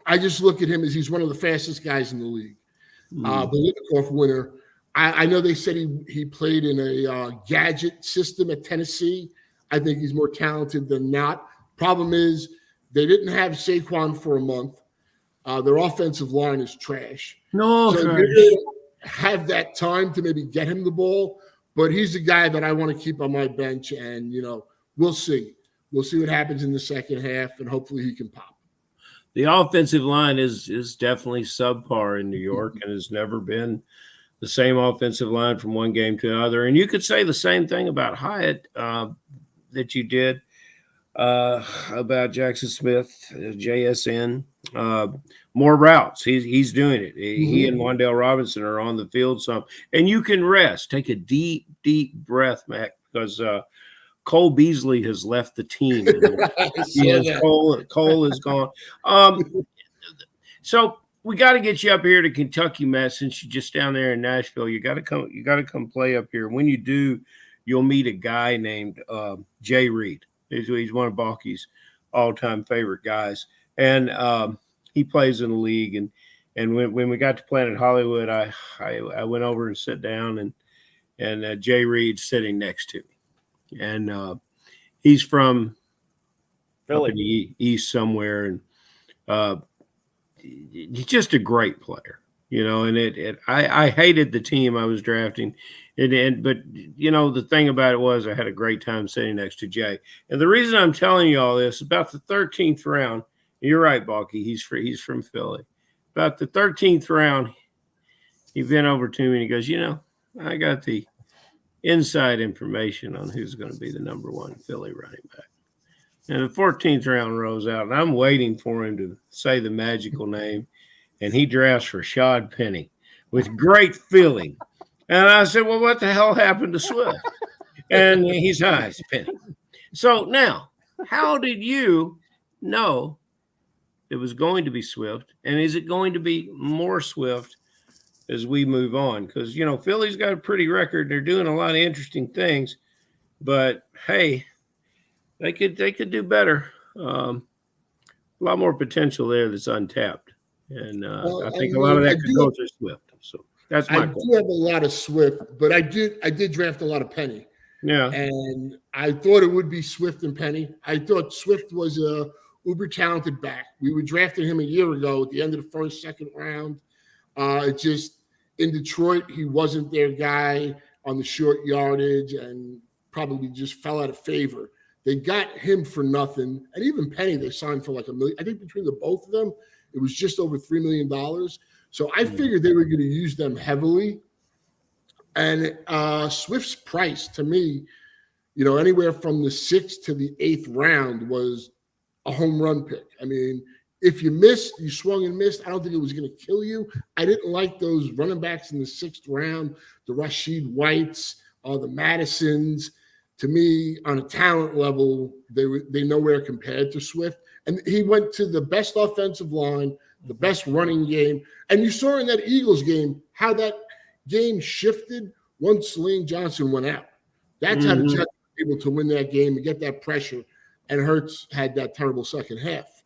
Speaker 5: I just look at him as he's one of the fastest guys in the league. The Litkoff winner. I know they said he played in a gadget system at Tennessee. I think he's more talented than not. Problem is they didn't have Saquon for a month. Their offensive line is trash. So they have that time to maybe get him the ball, but he's the guy that I want to keep on my bench, and we'll see. We'll see what happens in the second half, and hopefully he can pop.
Speaker 4: The offensive line is definitely subpar in New York and has never been the same offensive line from one game to another. And you could say the same thing about Hyatt that you did about Jackson Smith, JSN. More routes. He's doing it. He and Wan'Dale Robinson are on the field some. And you can rest. Take a deep, deep breath, Mac, because Cole Beasley has left the team. Cole is gone. So we got to get you up here to Kentucky, Matt, since you're just down there in Nashville. You got to come. You got to come play up here. When you do, you'll meet a guy named Jay Reed. He's one of Balky's all-time favorite guys, and he plays in the league. And when we got to Planet Hollywood, I went over and sat down, and Jay Reed's sitting next to me. And he's from Philly, up in the east somewhere, and he's just a great player, And I hated the team I was drafting, but the thing about it was I had a great time sitting next to Jay. And the reason I'm telling you all this, about the 13th round, you're right, Balky, he's from Philly. About the 13th round, he bent over to me and he goes, I got the inside information on who's going to be the number one Philly running back. And the 14th round rolls out, and I'm waiting for him to say the magical name, and he drafts Rashad Penny with great feeling. And I said, well, what the hell happened to Swift? And he's nice, Penny. So now, how did you know it was going to be Swift, and is it going to be more Swift as we move on? Because, Philly's got a pretty record. They're doing a lot of interesting things, but hey, they could do better. A lot more potential there that's untapped. And I think a lot of that could go to Swift. So that's my question.
Speaker 5: I do have a lot of Swift, but I did draft a lot of Penny.
Speaker 4: Yeah.
Speaker 5: And I thought it would be Swift and Penny. I thought Swift was a uber talented back. We were drafting him a year ago at the end of the first, second round. It just, in Detroit, he wasn't their guy on the short yardage and probably just fell out of favor They got him for nothing. And even Penny, they signed for like $1 million. I think between the both of them, it was just over $3 million. So I figured they were going to use them heavily. And Swift's price, to me, anywhere from the 6th to the 8th round was a home run pick. I mean, if you missed, you swung and missed, I don't think it was going to kill you. I didn't like those running backs in the 6th round, the Rashid Whites, the Madisons. To me, on a talent level, they nowhere compared to Swift. And he went to the best offensive line, the best running game. And you saw in that Eagles game how that game shifted once Lane Johnson went out. That's how the Jets were able to win that game and get that pressure. And Hurts had that terrible second half.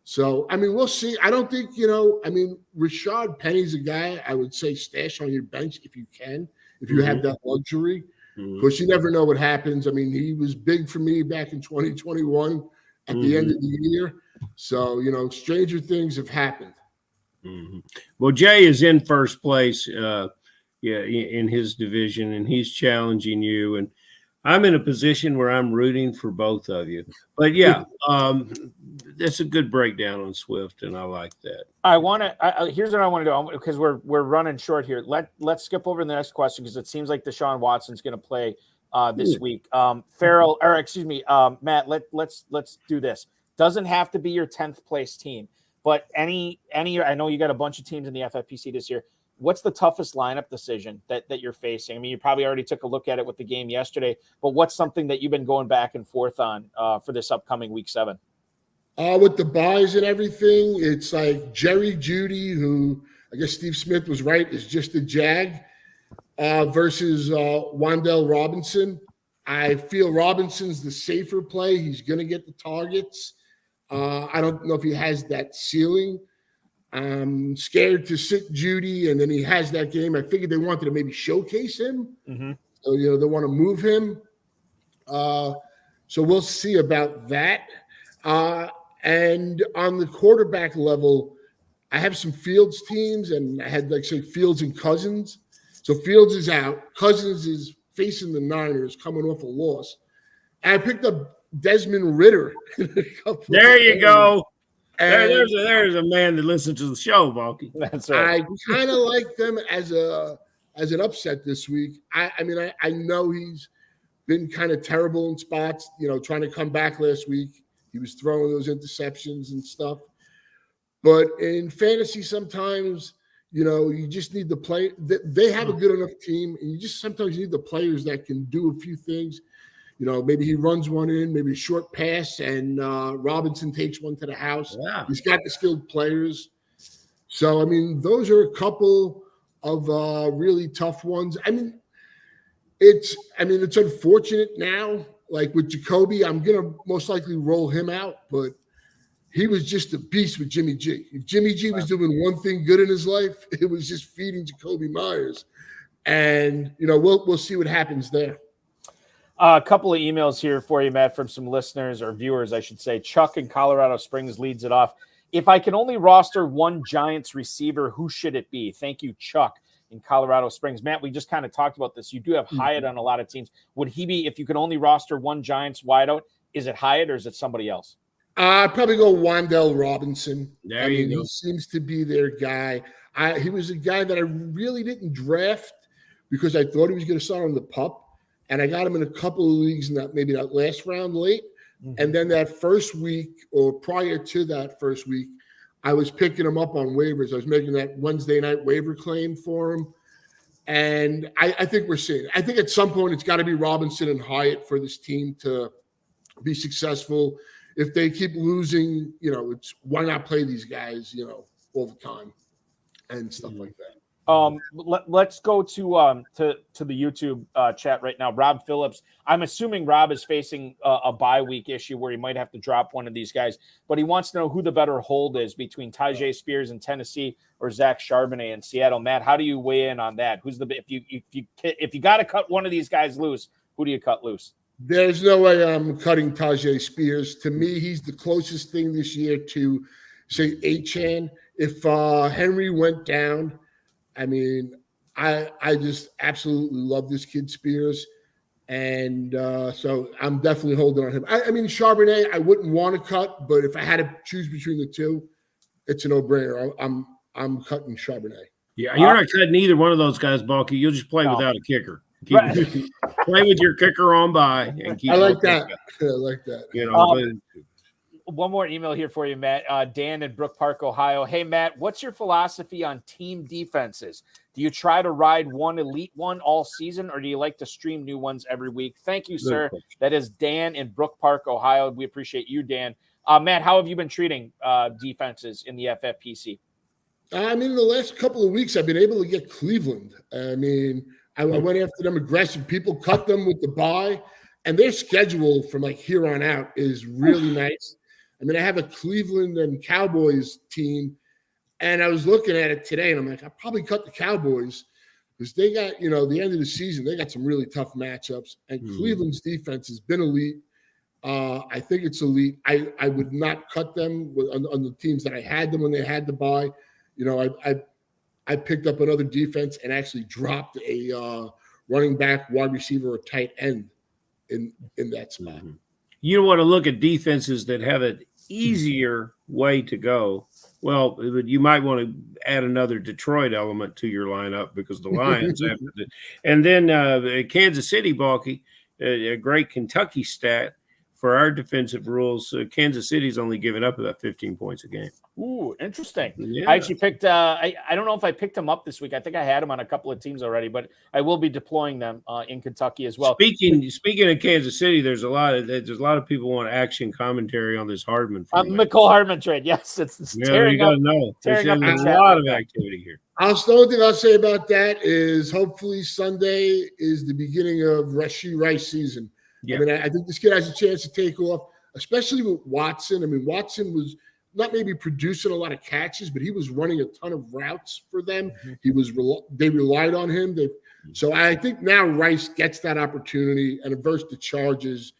Speaker 5: So, I mean, we'll see. I don't think, Rashad Penny's a guy I would say stash on your bench if you can, if you have that luxury. Because you never know what happens. I mean, he was big for me back in 2021 at the end of the year. So, stranger things have happened.
Speaker 4: Well, Jay is in first place in his division, and he's challenging you. And I'm in a position where I'm rooting for both of you. But, yeah, that's a good breakdown on Swift, and I like that.
Speaker 1: Here's what I want to do, because we're running short here. Let's skip over to the next question, because it seems like Deshaun Watson's going to play this week. Matt, let's do this. Doesn't have to be your 10th place team, but any I know you got a bunch of teams in the FFPC this year. What's the toughest lineup decision that you're facing? I mean, you probably already took a look at it with the game yesterday, but what's something that you've been going back and forth on for this upcoming week 7?
Speaker 5: With the buys and everything, it's like Jerry Jeudy, who I guess Steve Smith was right, is just a jag, versus Wan'Dale Robinson. I feel Robinson's the safer play. He's going to get the targets. I don't know if he has that ceiling. I'm scared to sit Jeudy, and then he has that game. I figured they wanted to maybe showcase him. So, they want to move him. So we'll see about that. And on the quarterback level, I have some Fields teams, and I had Fields and Cousins. So Fields is out. Cousins is facing the Niners, coming off a loss. And I picked up Desmond Ridder.
Speaker 4: There you go. There's a man that listens to the show, Balky.
Speaker 1: That's right.
Speaker 5: I kind of like them as an upset this week. I know he's been kind of terrible in spots, trying to come back last week. He was throwing those interceptions and stuff. But in fantasy, sometimes, you just need the play. They have a good enough team, and sometimes you need the players that can do a few things. Maybe he runs one in, maybe a short pass, and Robinson takes one to the house. Yeah. He's got the skilled players. So, I mean, those are a couple of really tough ones. It's unfortunate now. Like with Jacoby, I'm going to most likely roll him out, but he was just a beast with Jimmy G. If Jimmy G was doing one thing good in his life, it was just feeding Jacoby Myers. And, we'll see what happens there.
Speaker 1: A couple of emails here for you, Matt, from some listeners or viewers, I should say. Chuck in Colorado Springs leads it off. If I can only roster one Giants receiver, who should it be? Thank you, Chuck in Colorado Springs. Matt, we just kind of talked about this. You do have Hyatt on a lot of teams. Would he be, if you could only roster one Giants wideout, is it Hyatt or is it somebody else?
Speaker 5: I'd probably go Wan'Dale Robinson.
Speaker 4: There you go.
Speaker 5: He seems to be their guy. He was a guy that I really didn't draft because I thought he was going to start on the PUP. And I got him in a couple of leagues in that last round late. And then that first week or prior to that first week, I was picking him up on waivers. I was making that Wednesday night waiver claim for him. And I think we're seeing it. I think at some point it's got to be Robinson and Hyatt for this team to be successful. If they keep losing, it's why not play these guys, all the time and stuff like that.
Speaker 1: Let's go to the YouTube chat right now. Rob Phillips. I'm assuming Rob is facing a bye week issue where he might have to drop one of these guys, but he wants to know who the better hold is between Tyjae Spears in Tennessee or Zach Charbonnet in Seattle. Matt, how do you weigh in on that? Who's if you got to cut one of these guys loose, who do you cut loose?
Speaker 5: There's no way I'm cutting Tyjae Spears. To me, he's the closest thing this year to, say, Achane. If Henry went down, I just absolutely love this kid Spears. And so I'm definitely holding on him. I mean, Charbonnet, I wouldn't want to cut, but if I had to choose between the two, it's a no-brainer. I'm cutting Charbonnet.
Speaker 4: Yeah, you're not cutting either one of those guys, Balky. You'll just play without a kicker. Play with your kicker on by and keep.
Speaker 5: I like that. I like that.
Speaker 4: You know.
Speaker 1: One more email here for you, Matt. Dan in Brook Park, Ohio. Hey, Matt, what's your philosophy on team defenses? Do you try to ride one elite one all season, or do you like to stream new ones every week? Thank you, sir. That is Dan in Brook Park, Ohio. We appreciate you, Dan. Matt, how have you been treating defenses in the FFPC?
Speaker 5: I mean, the last couple of weeks, I've been able to get Cleveland. I mean, I went after them aggressive. People cut them with the bye, and their schedule from like here on out is really nice. I mean, I have a Cleveland and Cowboys team, and I was looking at it today, and I'm like, I probably cut the Cowboys because they got, the end of the season, they got some really tough matchups, and Cleveland's defense has been elite. I think it's elite. I would not cut them on the teams that I had them when they had the bye. I picked up another defense and actually dropped a running back, wide receiver, or tight end in that spot.
Speaker 4: You don't want to look at defenses that have an easier way to go. Well, you might want to add another Detroit element to your lineup because the Lions after that. And then Kansas City, Balky, a great Kentucky stat for our defensive rules. Kansas City's only given up about 15 points a game.
Speaker 1: Ooh, interesting.
Speaker 4: Yeah.
Speaker 1: I actually picked I don't know if I picked them up this week. I think I had them on a couple of teams already, but I will be deploying them in Kentucky as well.
Speaker 4: Speaking of Kansas City, there's a lot of people want action commentary on this Hardman.
Speaker 1: McCole Hardman trade. Yes, it's tearing
Speaker 4: you
Speaker 1: up.
Speaker 4: gotta know.
Speaker 1: There's
Speaker 4: a lot of activity here.
Speaker 5: The only thing I'll say about that is hopefully Sunday is the beginning of Rashee Rice season. Yeah. I mean, I think this kid has a chance to take off, especially with Watson. I mean, Watson was not maybe producing a lot of catches, but he was running a ton of routes for them. They relied on him. So I think now Rice gets that opportunity, and versus the Chargers,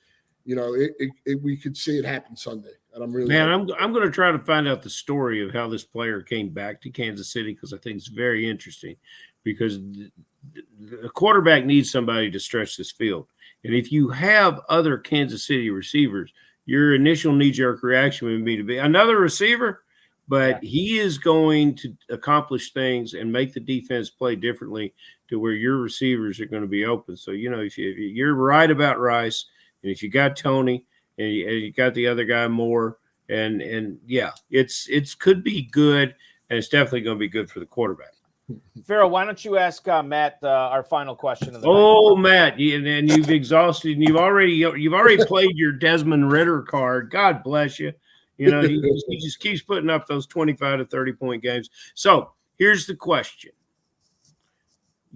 Speaker 5: we could see it happen Sunday. And I'm really
Speaker 4: I'm going to try to find out the story of how this player came back to Kansas City because I think it's very interesting. Because the quarterback needs somebody to stretch this field, and if you have other Kansas City receivers, your initial knee-jerk reaction would be to be another receiver, but he is going to accomplish things and make the defense play differently to where your receivers are going to be open. So, if you're right about Rice, and if you got Tony and you got the other guy Moore, and it's could be good, and it's definitely going to be good for the quarterback.
Speaker 1: Ferrell, why don't you ask Matt our final question of the
Speaker 4: night? Matt, and you've exhausted, and you've already played your Desmond Ridder card. God bless you. He just keeps putting up those 25 to 30-point games. So here's the question.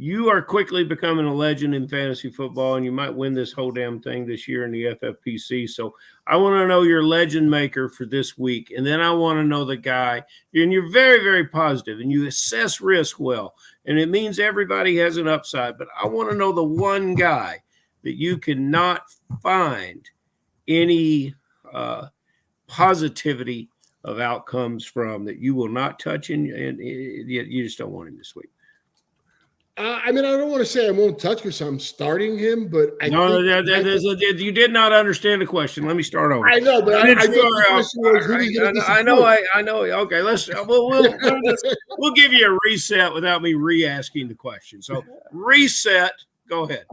Speaker 4: You are quickly becoming a legend in fantasy football, and you might win this whole damn thing this year in the FFPC. So I want to know your legend maker for this week, and then I want to know the guy. And you're very, very positive, and you assess risk well, and it means everybody has an upside. But I want to know the one guy that you cannot find any positivity of outcomes from, that you will not touch, and you just don't want him this week.
Speaker 5: I mean, I don't want to say I won't touch because I'm starting him, but
Speaker 4: you did not understand the question. Let me start over.
Speaker 5: I know, but I
Speaker 4: know. Okay, we'll give you a reset without me re-asking the question. So reset. Go ahead.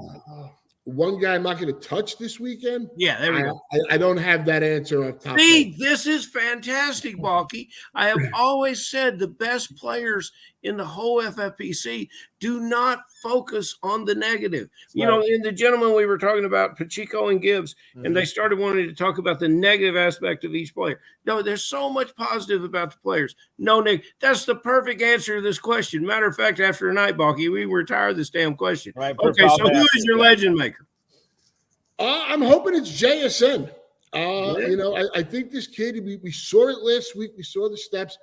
Speaker 5: One guy I'm not going to touch this weekend?
Speaker 4: Yeah, there we go.
Speaker 5: I don't have that answer off top.
Speaker 4: See, this is fantastic, Balky. I have always said the best players in the whole FFPC do not focus on the negative. Right. In the gentleman we were talking about, Pacheco and Gibbs, and they started wanting to talk about the negative aspect of each player. No, there's so much positive about the players. No, Nick, that's the perfect answer to this question. Matter of fact, after a night, Balky, we retired this damn question. Right, okay, so who is your legend maker?
Speaker 5: I'm hoping it's JSN. I think this kid, we saw it last week. We saw the steps.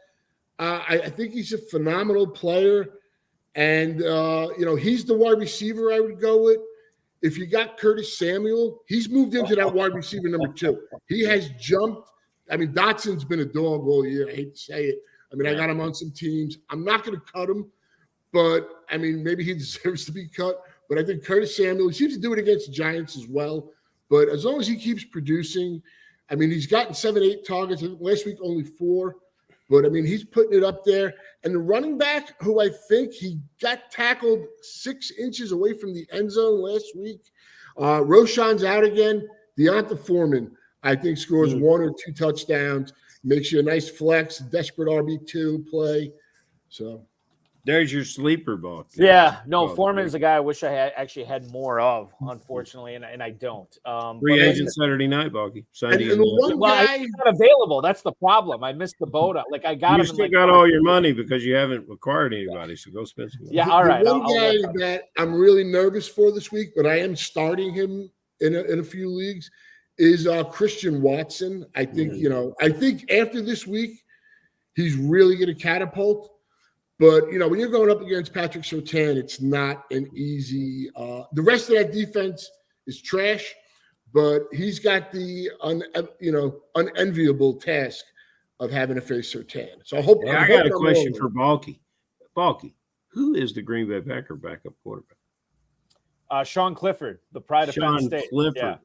Speaker 5: I think he's a phenomenal player. And, he's the wide receiver I would go with. If you got Curtis Samuel, he's moved into that wide receiver number 2. He has jumped. I mean, Dotson's been a dog all year. I hate to say it. I mean, I got him on some teams. I'm not going to cut him, but, I mean, maybe he deserves to be cut. But I think Curtis Samuel, he seems to do it against the Giants as well. But as long as he keeps producing, I mean, he's gotten 7, 8 targets. Last week, only 4. But, I mean, he's putting it up there. And the running back, who I think he got tackled 6 inches away from the end zone last week, Roshan's out again. Deonta Foreman, I think, scores 1 or 2 touchdowns, makes you a nice flex, desperate RB2 play. So
Speaker 4: there's your sleeper ball.
Speaker 1: Yeah, no, Foreman's a guy I wish I had more of, unfortunately, and I don't.
Speaker 4: Free agent Saturday night, Balky. Sunday.
Speaker 5: And the one guy
Speaker 1: he's not available. That's the problem. I missed the boat. Like I got
Speaker 4: you
Speaker 1: him.
Speaker 4: still got all your money because you haven't acquired anybody. So go spend some money.
Speaker 1: Yeah, all right.
Speaker 5: The one guy that I'm really nervous for this week, but I am starting him in a few leagues, is Christian Watson. I think I think after this week, he's really going to catapult. But, when you're going up against Patrick Surtain, it's not an easy the rest of that defense is trash, but he's got the unenviable task of having to face Surtain. So I hope
Speaker 4: I got a question for Balky. Balky, who is the Green Bay Packer backup quarterback?
Speaker 1: Sean Clifford, the pride of Penn State.
Speaker 4: Clifford.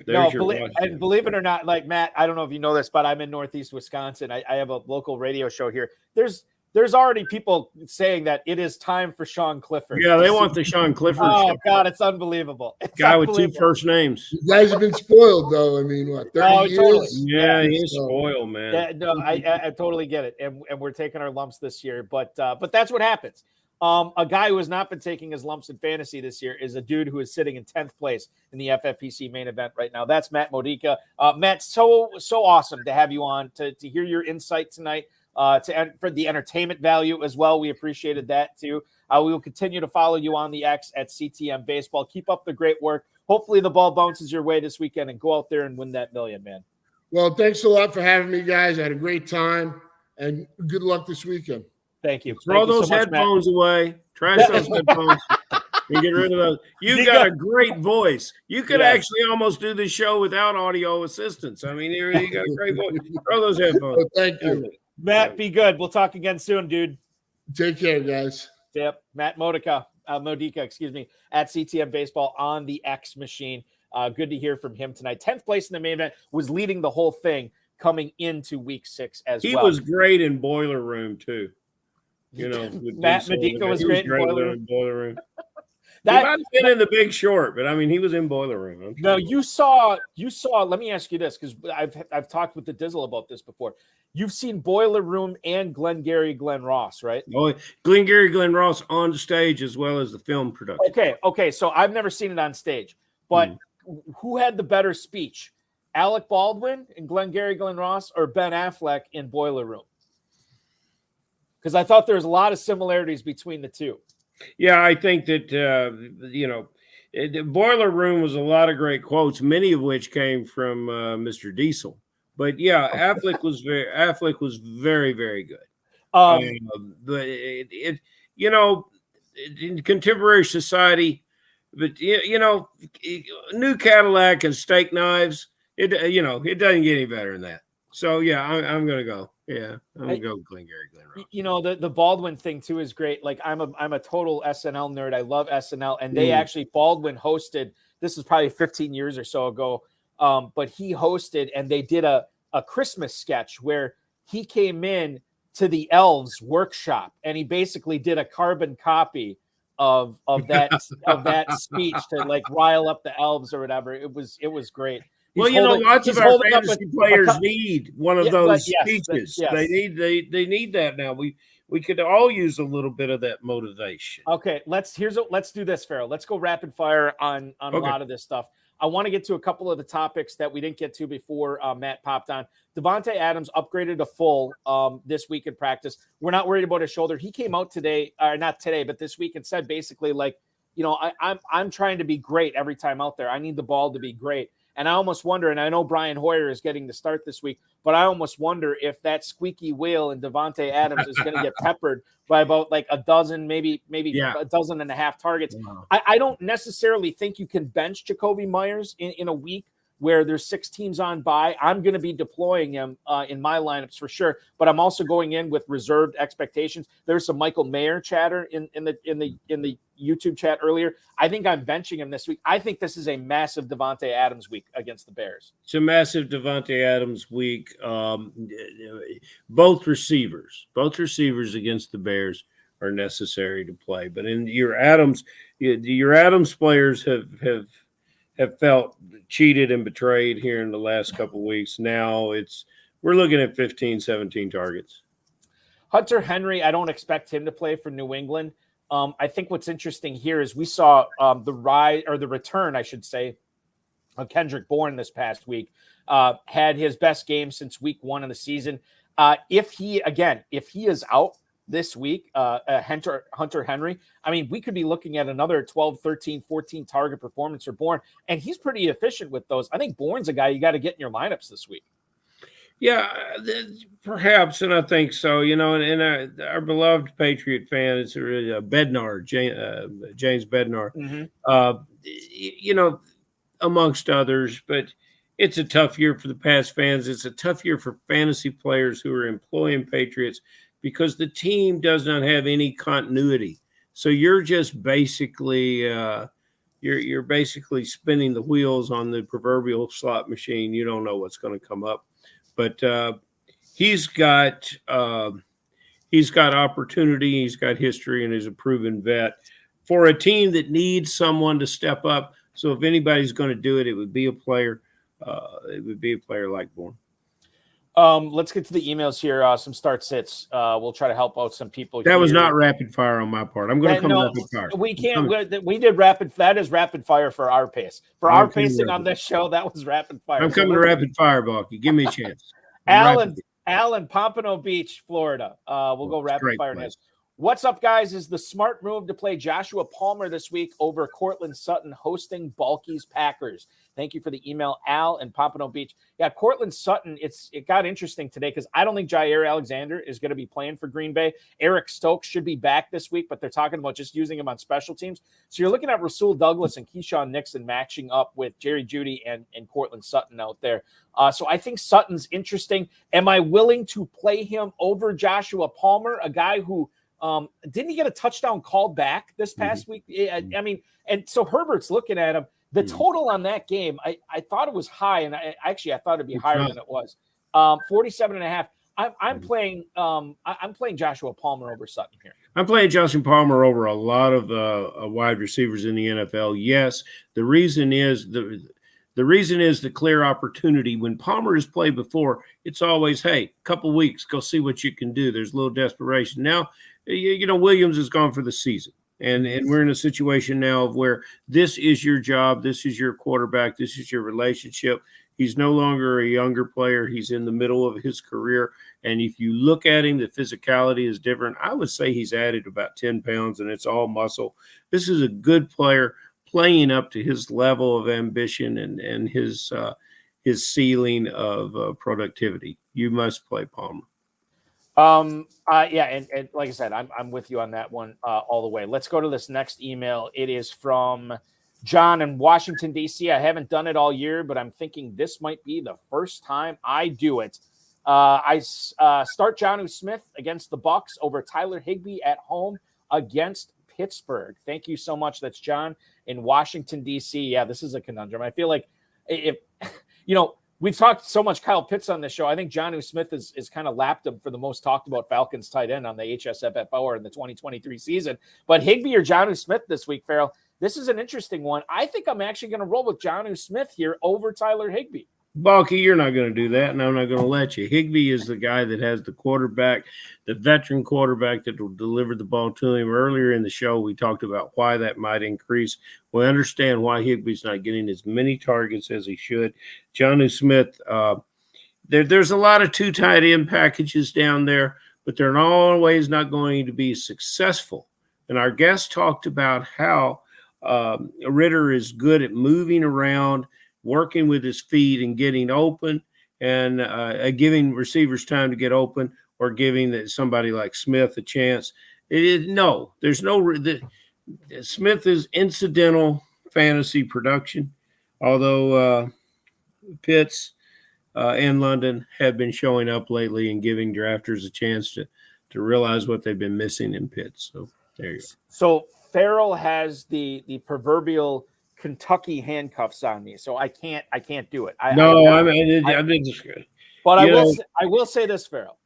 Speaker 1: Yeah. Believe it or not, like Matt, I don't know if you know this, but I'm in Northeast Wisconsin. I have a local radio show here. There's already people saying that it is time for Sean Clifford.
Speaker 4: Yeah, they want the Sean Clifford.
Speaker 1: Oh, God, it's unbelievable.
Speaker 4: Guy with 2 first names.
Speaker 5: You guys have been spoiled, though. I mean, what, 30 years?
Speaker 1: Totally.
Speaker 4: Yeah, he's spoiled, man.
Speaker 1: Yeah, no, I totally get it. And we're taking our lumps this year. But that's what happens. A guy who has not been taking his lumps in fantasy this year is a dude who is sitting in 10th place in the FFPC main event right now. That's Matt Modica. Matt, so awesome to have you on, to hear your insight tonight. For the entertainment value as well. We appreciated that too. We will continue to follow you on the X at CTM Baseball. Keep up the great work. Hopefully the ball bounces your way this weekend and go out there and win that million, man.
Speaker 5: Well, thanks a lot for having me, guys. I had a great time, and good luck this weekend.
Speaker 1: Thank you.
Speaker 4: Throw those headphones away. Trash those headphones. And get rid of those. You got a great voice. You could actually almost do the show without audio assistance. I mean, you got a great voice. Throw those headphones.
Speaker 5: Well, thank you.
Speaker 1: Matt, be good. We'll talk again soon, dude.
Speaker 5: Take care, guys.
Speaker 1: Yep. Matt Modica, at CTM Baseball on the X machine. Good to hear from him tonight. 10th place in the main event, was leading the whole thing coming into week 6 as well. He
Speaker 4: was great in Boiler Room, too.
Speaker 1: Matt Modica was great in Boiler Room.
Speaker 4: He might have been in The Big Short, but I mean, he was in Boiler Room.
Speaker 1: No, you saw. Let me ask you this, because I've talked with the Dizzle about this before. You've seen Boiler Room and Glengarry Glen Ross, right?
Speaker 4: Oh, Glengarry Glen Ross on stage as well as the film production.
Speaker 1: Okay. So I've never seen it on stage, but who had the better speech, Alec Baldwin in Glengarry Glen Ross or Ben Affleck in Boiler Room? Because I thought there was a lot of similarities between the two.
Speaker 4: Yeah, I think that the Boiler Room was a lot of great quotes, many of which came from Mr. Diesel. But yeah, Affleck was very, very good. But in contemporary society, but new Cadillac and steak knives, it doesn't get any better than that. So yeah, I'm gonna go. Yeah, I'm gonna go Glengarry Glen Ross.
Speaker 1: The Baldwin thing too is great. Like I'm a total SNL nerd. I love SNL, and they actually Baldwin hosted. This is probably 15 years or so ago. But he hosted, and they did a Christmas sketch where he came in to the elves workshop, and he basically did a carbon copy of that speech to like rile up the elves or whatever. It was great.
Speaker 4: Lots of our fantasy players need one of those speeches. Yes. They need that now. We could all use a little bit of that motivation.
Speaker 1: Okay, let's do this, Ferrell. Let's go rapid fire on a lot of this stuff. I want to get to a couple of the topics that we didn't get to before Matt popped on. Devontae Adams upgraded to full this week in practice. We're not worried about his shoulder. He came out today, or not today, but this week and said basically like, I'm trying to be great every time out there. I need the ball to be great. And I almost wonder, and I know Brian Hoyer is getting the start this week, but I almost wonder if that squeaky wheel and Devontae Adams is going to get peppered by about like a dozen, maybe a dozen and a half targets. Wow. I don't necessarily think you can bench Jacoby Myers in a week where there's 6 teams on bye, I'm going to be deploying him in my lineups for sure. But I'm also going in with reserved expectations. There's some Michael Mayer chatter in the YouTube chat earlier. I think I'm benching him this week. I think this is a massive Devontae Adams week against the Bears.
Speaker 4: It's a massive Devontae Adams week. Both receivers against the Bears are necessary to play. But in your Adams players have felt cheated and betrayed here in the last couple of weeks. Now we're looking at 15, 17 targets.
Speaker 1: Hunter Henry, I don't expect him to play for New England. I think what's interesting here is we saw the return, I should say, of Kendrick Bourne this past week. Had his best game since week 1 of the season. If he is out this week, Hunter Henry, I mean, we could be looking at another 12, 13, 14 target performance for Bourne, and he's pretty efficient with those. I think Bourne's a guy you got to get in your lineups this week.
Speaker 4: Yeah, perhaps, and I think so. And our beloved Patriot fan is Bednar, James Bednar, amongst others. But it's a tough year for the past fans. It's a tough year for fantasy players who are employing Patriots because the team does not have any continuity. So you're just basically you're basically spinning the wheels on the proverbial slot machine. You don't know what's going to come up. But he's got opportunity, he's got history, and he's a proven vet for a team that needs someone to step up. So if anybody's going to do it, it would be a player. Like Bourne.
Speaker 1: Let's get to the emails here. Some start sits. We'll try to help out some people.
Speaker 4: That was not rapid fire on my part. I'm going to come rapid fire.
Speaker 1: We can't. We did rapid. That is rapid fire for our pace. For our pacing on this show, that was rapid fire.
Speaker 4: I'm coming to rapid fire, Balky. Give me a chance.
Speaker 1: Alan, Pompano Beach, Florida. We'll go rapid fire next. What's up, guys? Is the smart move to play Joshua Palmer this week over Cortland Sutton hosting Balky's Packers? Thank you for the email, Al and Pompano Beach. Yeah, Cortland Sutton, it got interesting today because I don't think Jair Alexander is going to be playing for Green Bay. Eric Stokes should be back this week, but they're talking about just using him on special teams. So you're looking at Rasul Douglas and Keyshawn Nixon matching up with Jerry Jeudy and Cortland Sutton out there. So I think Sutton's interesting. Am I willing to play him over Joshua Palmer, a guy who didn't he get a touchdown called back this past week? I mean, and so Herbert's looking at him. The total on that game, I thought it was high, and I thought it'd be higher than it was. 47.5. I'm playing Joshua Palmer over Sutton here.
Speaker 4: I'm playing Joshua Palmer over a lot of wide receivers in the NFL. Yes, the reason is the clear opportunity. When Palmer has played before, it's always, hey, couple weeks, go see what you can do. There's a little desperation. Now, Williams is gone for the season. And we're in a situation now of where this is your job, this is your quarterback, this is your relationship. He's no longer a younger player. He's in the middle of his career. And if you look at him, the physicality is different. I would say he's added about 10 pounds, and it's all muscle. This is a good player playing up to his level of ambition and his ceiling of productivity. You must play Palmer.
Speaker 1: And like I said, I'm with you on that one all the way. Let's go to this next email. It is from John in Washington, D.C. I haven't done it all year, but I'm thinking this might be the first time I do it. I start Jonnu Smith against the Bucs over Tyler Higbee at home against Pittsburgh. Thank you so much. That's John in Washington, D.C. Yeah, this is a conundrum. I feel like if we've talked so much Kyle Pitts on this show. I think Jonnu Smith is kind of lapped him for the most talked about Falcons tight end on the HSFF hour in the 2023 season. But Higbee or Jonnu Smith this week, Ferrell, this is an interesting one. I think I'm actually going to roll with Jonnu Smith here over Tyler Higbee.
Speaker 4: Balky, you're not going to do that, and I'm not going to let you. Higbee is the guy that has the quarterback, the veteran quarterback that will deliver the ball to him. Earlier in the show, we talked about why that might increase. We understand why Higbee's not getting as many targets as he should. Jonnu Smith, there's a lot of two tight end packages down there, but they're always not going to be successful. And our guest talked about how Ritter is good at moving around, working with his feet and getting open and giving receivers time to get open or giving somebody like Smith a chance. Smith is incidental fantasy production, although Pitts and London have been showing up lately and giving drafters a chance to realize what they've been missing in Pitts. So there you go.
Speaker 1: So Ferrell has the proverbial Kentucky handcuffs on me, so I can't do it.
Speaker 4: I did just good.
Speaker 1: But I will say this, Ferrell,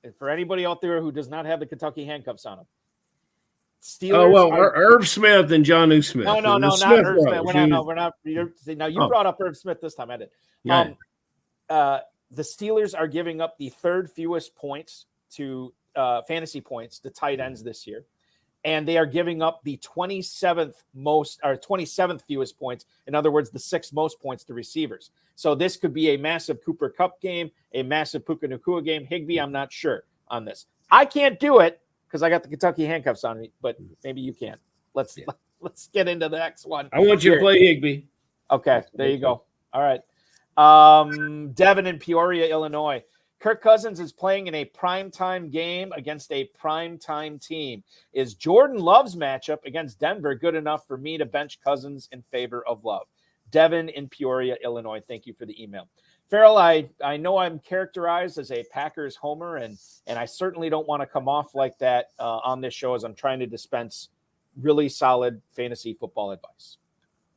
Speaker 1: and for anybody out there who does not have the Kentucky handcuffs on them, Steelers.
Speaker 4: Herb Smith and Jonnu Smith.
Speaker 1: No, not Herb Smith. We're not. You brought up Herb Smith this time. I did.
Speaker 4: Yeah.
Speaker 1: The Steelers are giving up the third fewest points to fantasy points to tight ends this year, and they are giving up the 27th fewest points. In other words, the 6th most points to receivers. So this could be a massive Cooper Kupp game, a massive Puka Nacua game. Higbee, I'm not sure on this. I can't do it because I got the Kentucky handcuffs on me, but maybe you can. Let's get into the next one.
Speaker 4: I want you to play Higbee.
Speaker 1: Okay, there you go. All right. Devin in Peoria, Illinois. Kirk Cousins is playing in a primetime game against a primetime team. Is Jordan Love's matchup against Denver good enough for me to bench Cousins in favor of Love? Devin in Peoria, Illinois. Thank you for the email. Ferrell, I know I'm characterized as a Packers homer, and I certainly don't want to come off like that on this show as I'm trying to dispense really solid fantasy football advice.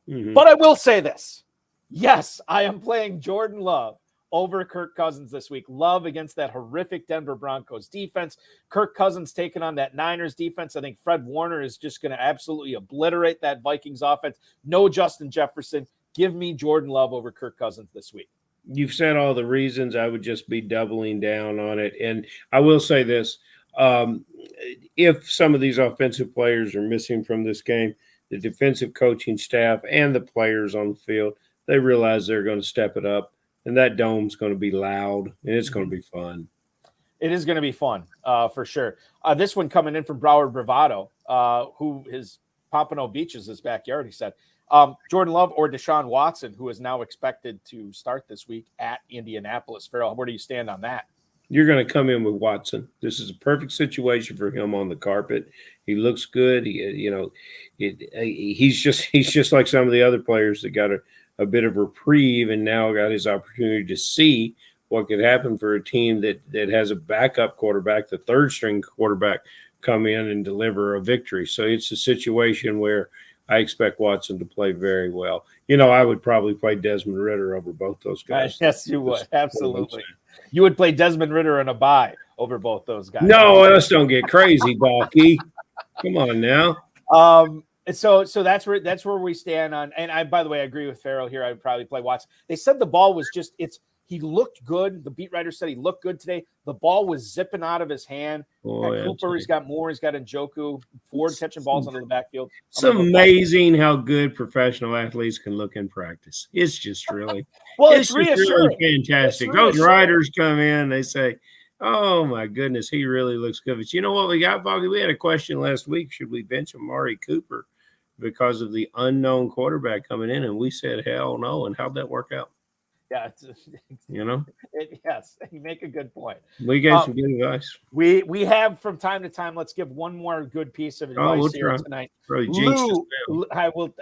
Speaker 1: Mm-hmm. But I will say this. Yes, I am playing Jordan Love over Kirk Cousins this week. Love against that horrific Denver Broncos defense. Kirk Cousins taking on that Niners defense. I think Fred Warner is just going to absolutely obliterate that Vikings offense. No Justin Jefferson. Give me Jordan Love over Kirk Cousins this week.
Speaker 4: You've said all the reasons. I would just be doubling down on it. And I will say this. If some of these offensive players are missing from this game, the defensive coaching staff and the players on the field, they realize they're going to step it up, and that dome's going to be loud, and it's going to be fun.
Speaker 1: It is going to be fun, for sure. This one coming in from Broward Bravado, who is Pompano Beach is his backyard, he said. Jordan Love or Deshaun Watson, who is now expected to start this week at Indianapolis. Farrell, where do you stand on that?
Speaker 4: You're going to come in with Watson. This is a perfect situation for him on the carpet. He looks good. He's just like some of the other players that got a bit of reprieve and now got his opportunity to see what could happen for a team that has a backup quarterback, the third string quarterback, come in and deliver a victory. So it's a situation where I expect Watson to play very well. I would probably play Desmond Ridder over both those guys.
Speaker 1: Yes, you would. Absolutely. You would play Desmond Ridder in a bye over both those guys.
Speaker 4: No, let's don't get crazy, Balky. Come on now.
Speaker 1: So that's where we stand on. And by the way, I agree with Ferrell here. I would probably play Watson. They said the ball was he looked good. The beat writer said he looked good today. The ball was zipping out of his hand. Cooper, he's got Moore, he's got Njoku, Ford catching balls under the backfield.
Speaker 4: It's amazing how good professional athletes can look in practice. It's just really,
Speaker 1: it's reassuring.
Speaker 4: Really fantastic. Those riders come in, they say, "Oh my goodness, he really looks good." But you know what we got, Boggy? We had a question last week: should we bench Amari Cooper because of the unknown quarterback coming in? And we said, hell no. And how'd that work out?
Speaker 1: Yeah, yes, you make a good point.
Speaker 4: We gave some good advice.
Speaker 1: We have from time to time. Let's give one more good piece of advice here tonight.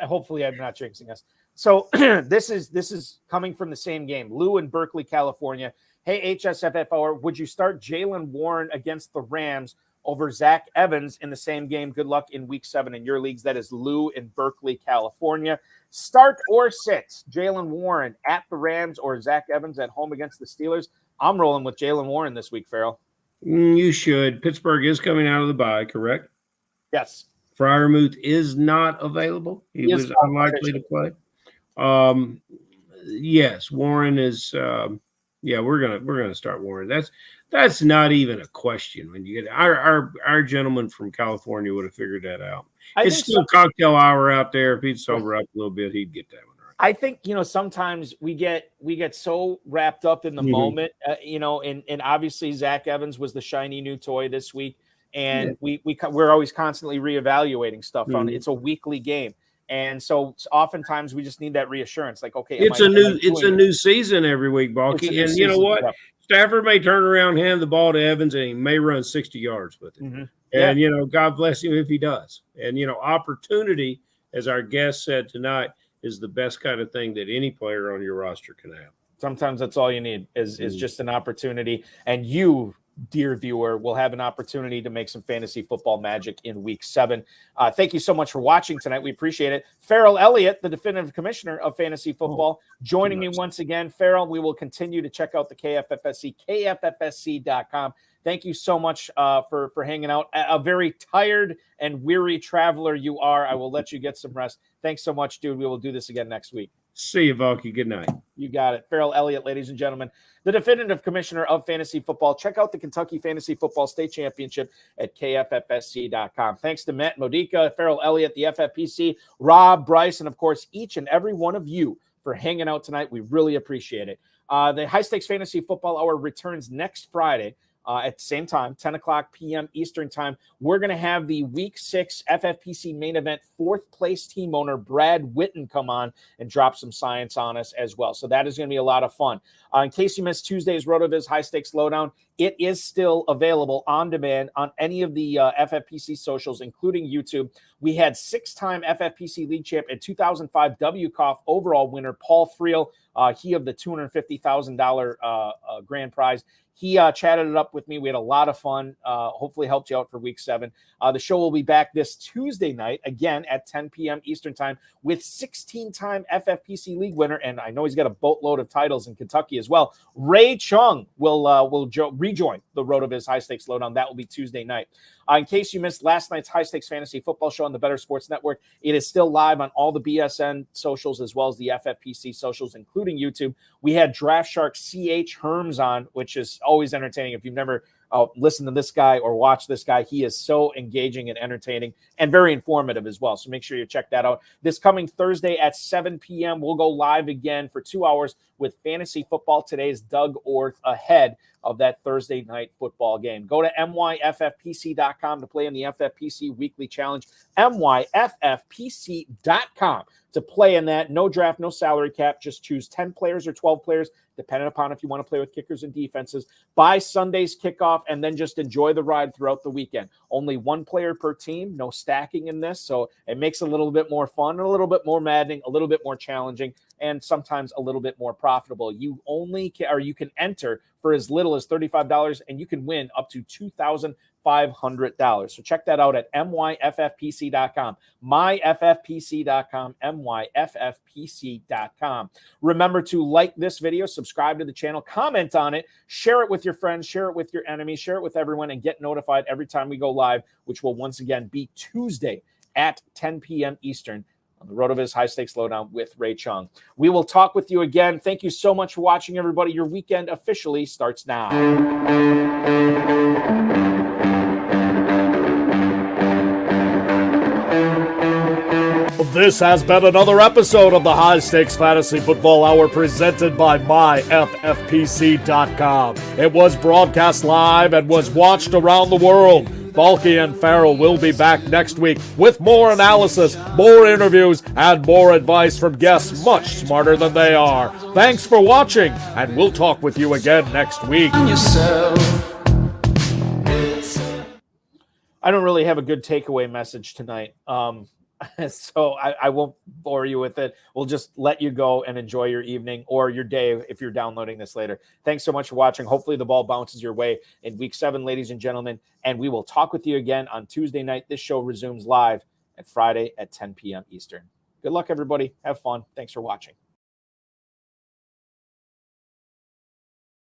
Speaker 1: Hopefully, I'm not jinxing us. So this is coming from the same game. Lou in Berkeley, California. Hey, HSFF, would you start Jaylen Warren against the Rams over Zach Evans in the same game? Good luck in week 7 in your leagues. That is Lou in Berkeley, California. Start or sit Jaylen Warren at the Rams or Zach Evans at home against the Steelers. I'm rolling with Jaylen Warren this week, Ferrell.
Speaker 4: You should. Pittsburgh is coming out of the bye, correct?
Speaker 1: Yes.
Speaker 4: Fryermuth is not available. He was unlikely to play. Yes, Warren is. We're gonna start Warren. That's not even a question. When you get our gentleman from California would have figured that out. It's still cocktail hour out there. If he'd sober up a little bit, he'd get that one right.
Speaker 1: I think sometimes we get so wrapped up in the moment, and obviously Zach Evans was the shiny new toy this week, and we're always constantly reevaluating stuff. It's a weekly game. And so oftentimes we just need that reassurance. Like, okay,
Speaker 4: it's a new season every week, Balky. And you know what? Yeah. Stafford may turn around, hand the ball to Evans, and he may run 60 yards with it. Mm-hmm. And, God bless him if he does. And, opportunity, as our guest said tonight, is the best kind of thing that any player on your roster can have.
Speaker 1: Sometimes that's all you need is just an opportunity. And you, dear viewer, will have an opportunity to make some fantasy football magic in week 7. Thank you so much for watching tonight. We appreciate it. Ferrell Elliott, the definitive commissioner of fantasy football, joining me once again. Ferrell, we will continue to check out the KFFSC, kffsc.com. Thank you so much for hanging out. A very tired and weary traveler you are. I will let you get some rest. Thanks so much, dude. We will do this again next week.
Speaker 4: See you, Valky. Good night.
Speaker 1: You got it. Ferrell Elliott, ladies and gentlemen, the definitive commissioner of fantasy football. Check out the Kentucky Fantasy Football State Championship at kffsc.com. Thanks to Matt Modica, Ferrell Elliott, the FFPC, Rob, Bryce, and, of course, each and every one of you for hanging out tonight. We really appreciate it. The High Stakes Fantasy Football Hour returns next Friday. At the same time, 10 o'clock p.m. Eastern time. We're going to have the Week 6 FFPC main event 4th place team owner Brad Witten come on and drop some science on us as well. So that is going to be a lot of fun. In case you missed Tuesday's RotoViz High Stakes Lowdown, it is still available on demand on any of the FFPC socials, including YouTube. We had 6-time FFPC league champ and 2005 WCOF overall winner Paul Ferrell. He of the $250,000 grand prize. He chatted it up with me. We had a lot of fun. Hopefully helped you out for week 7. The show will be back this Tuesday night, again at 10 p.m. Eastern time, with 16-time FFPC league winner, and I know he's got a boatload of titles in Kentucky as well. Ray Chung will rejoin the RotoViz High Stakes Lowdown. That will be Tuesday night. In case you missed last night's High Stakes Fantasy Football show on the Better Sports Network, it is still live on all the BSN socials as well as the FFPC socials, including YouTube. We had Draft Shark CH Herms on, which is always entertaining. If you've never listened to this guy or watched this guy, he is so engaging and entertaining and very informative as well. So make sure you check that out. This coming Thursday at 7 p.m., we'll go live again for 2 hours with Fantasy Football Today's Doug Orth ahead of that Thursday night football game. Go to myffpc.com to play in the FFPC Weekly Challenge, myffpc.com to play in that. No draft, no salary cap. Just choose 10 players or 12 players, depending upon if you want to play with kickers and defenses, by Sunday's kickoff, and then just enjoy the ride throughout the weekend. Only one player per team, no stacking in this, so it makes it a little bit more fun, a little bit more maddening, a little bit more challenging, and sometimes a little bit more profitable. You can enter for as little as $35, and you can win up to $2,500. So check that out at myffpc.com, myffpc.com, myffpc.com. Remember to like this video, subscribe to the channel, comment on it, share it with your friends, share it with your enemies, share it with everyone, and get notified every time we go live, which will once again be Tuesday at 10 p.m. Eastern. The RotoViz High Stakes Lowdown with Ray Chung. We will talk with you again. Thank you so much for watching, everybody. Your weekend officially starts now.
Speaker 3: This has been another episode of the High Stakes Fantasy Football Hour presented by myffpc.com. It was broadcast live and was watched around the world. Balky and Ferrell will be back next week with more analysis, more interviews, and more advice from guests much smarter than they are. Thanks for watching, and we'll talk with you again next week.
Speaker 1: I don't really have a good takeaway message tonight. So I won't bore you with it. We'll just let you go and enjoy your evening or your day if you're downloading this later. Thanks so much for watching. Hopefully the ball bounces your way in week 7, ladies and gentlemen, and we will talk with you again on Tuesday night. This show resumes live at Friday at 10 p.m. Eastern. Good luck, everybody. Have fun. Thanks for watching.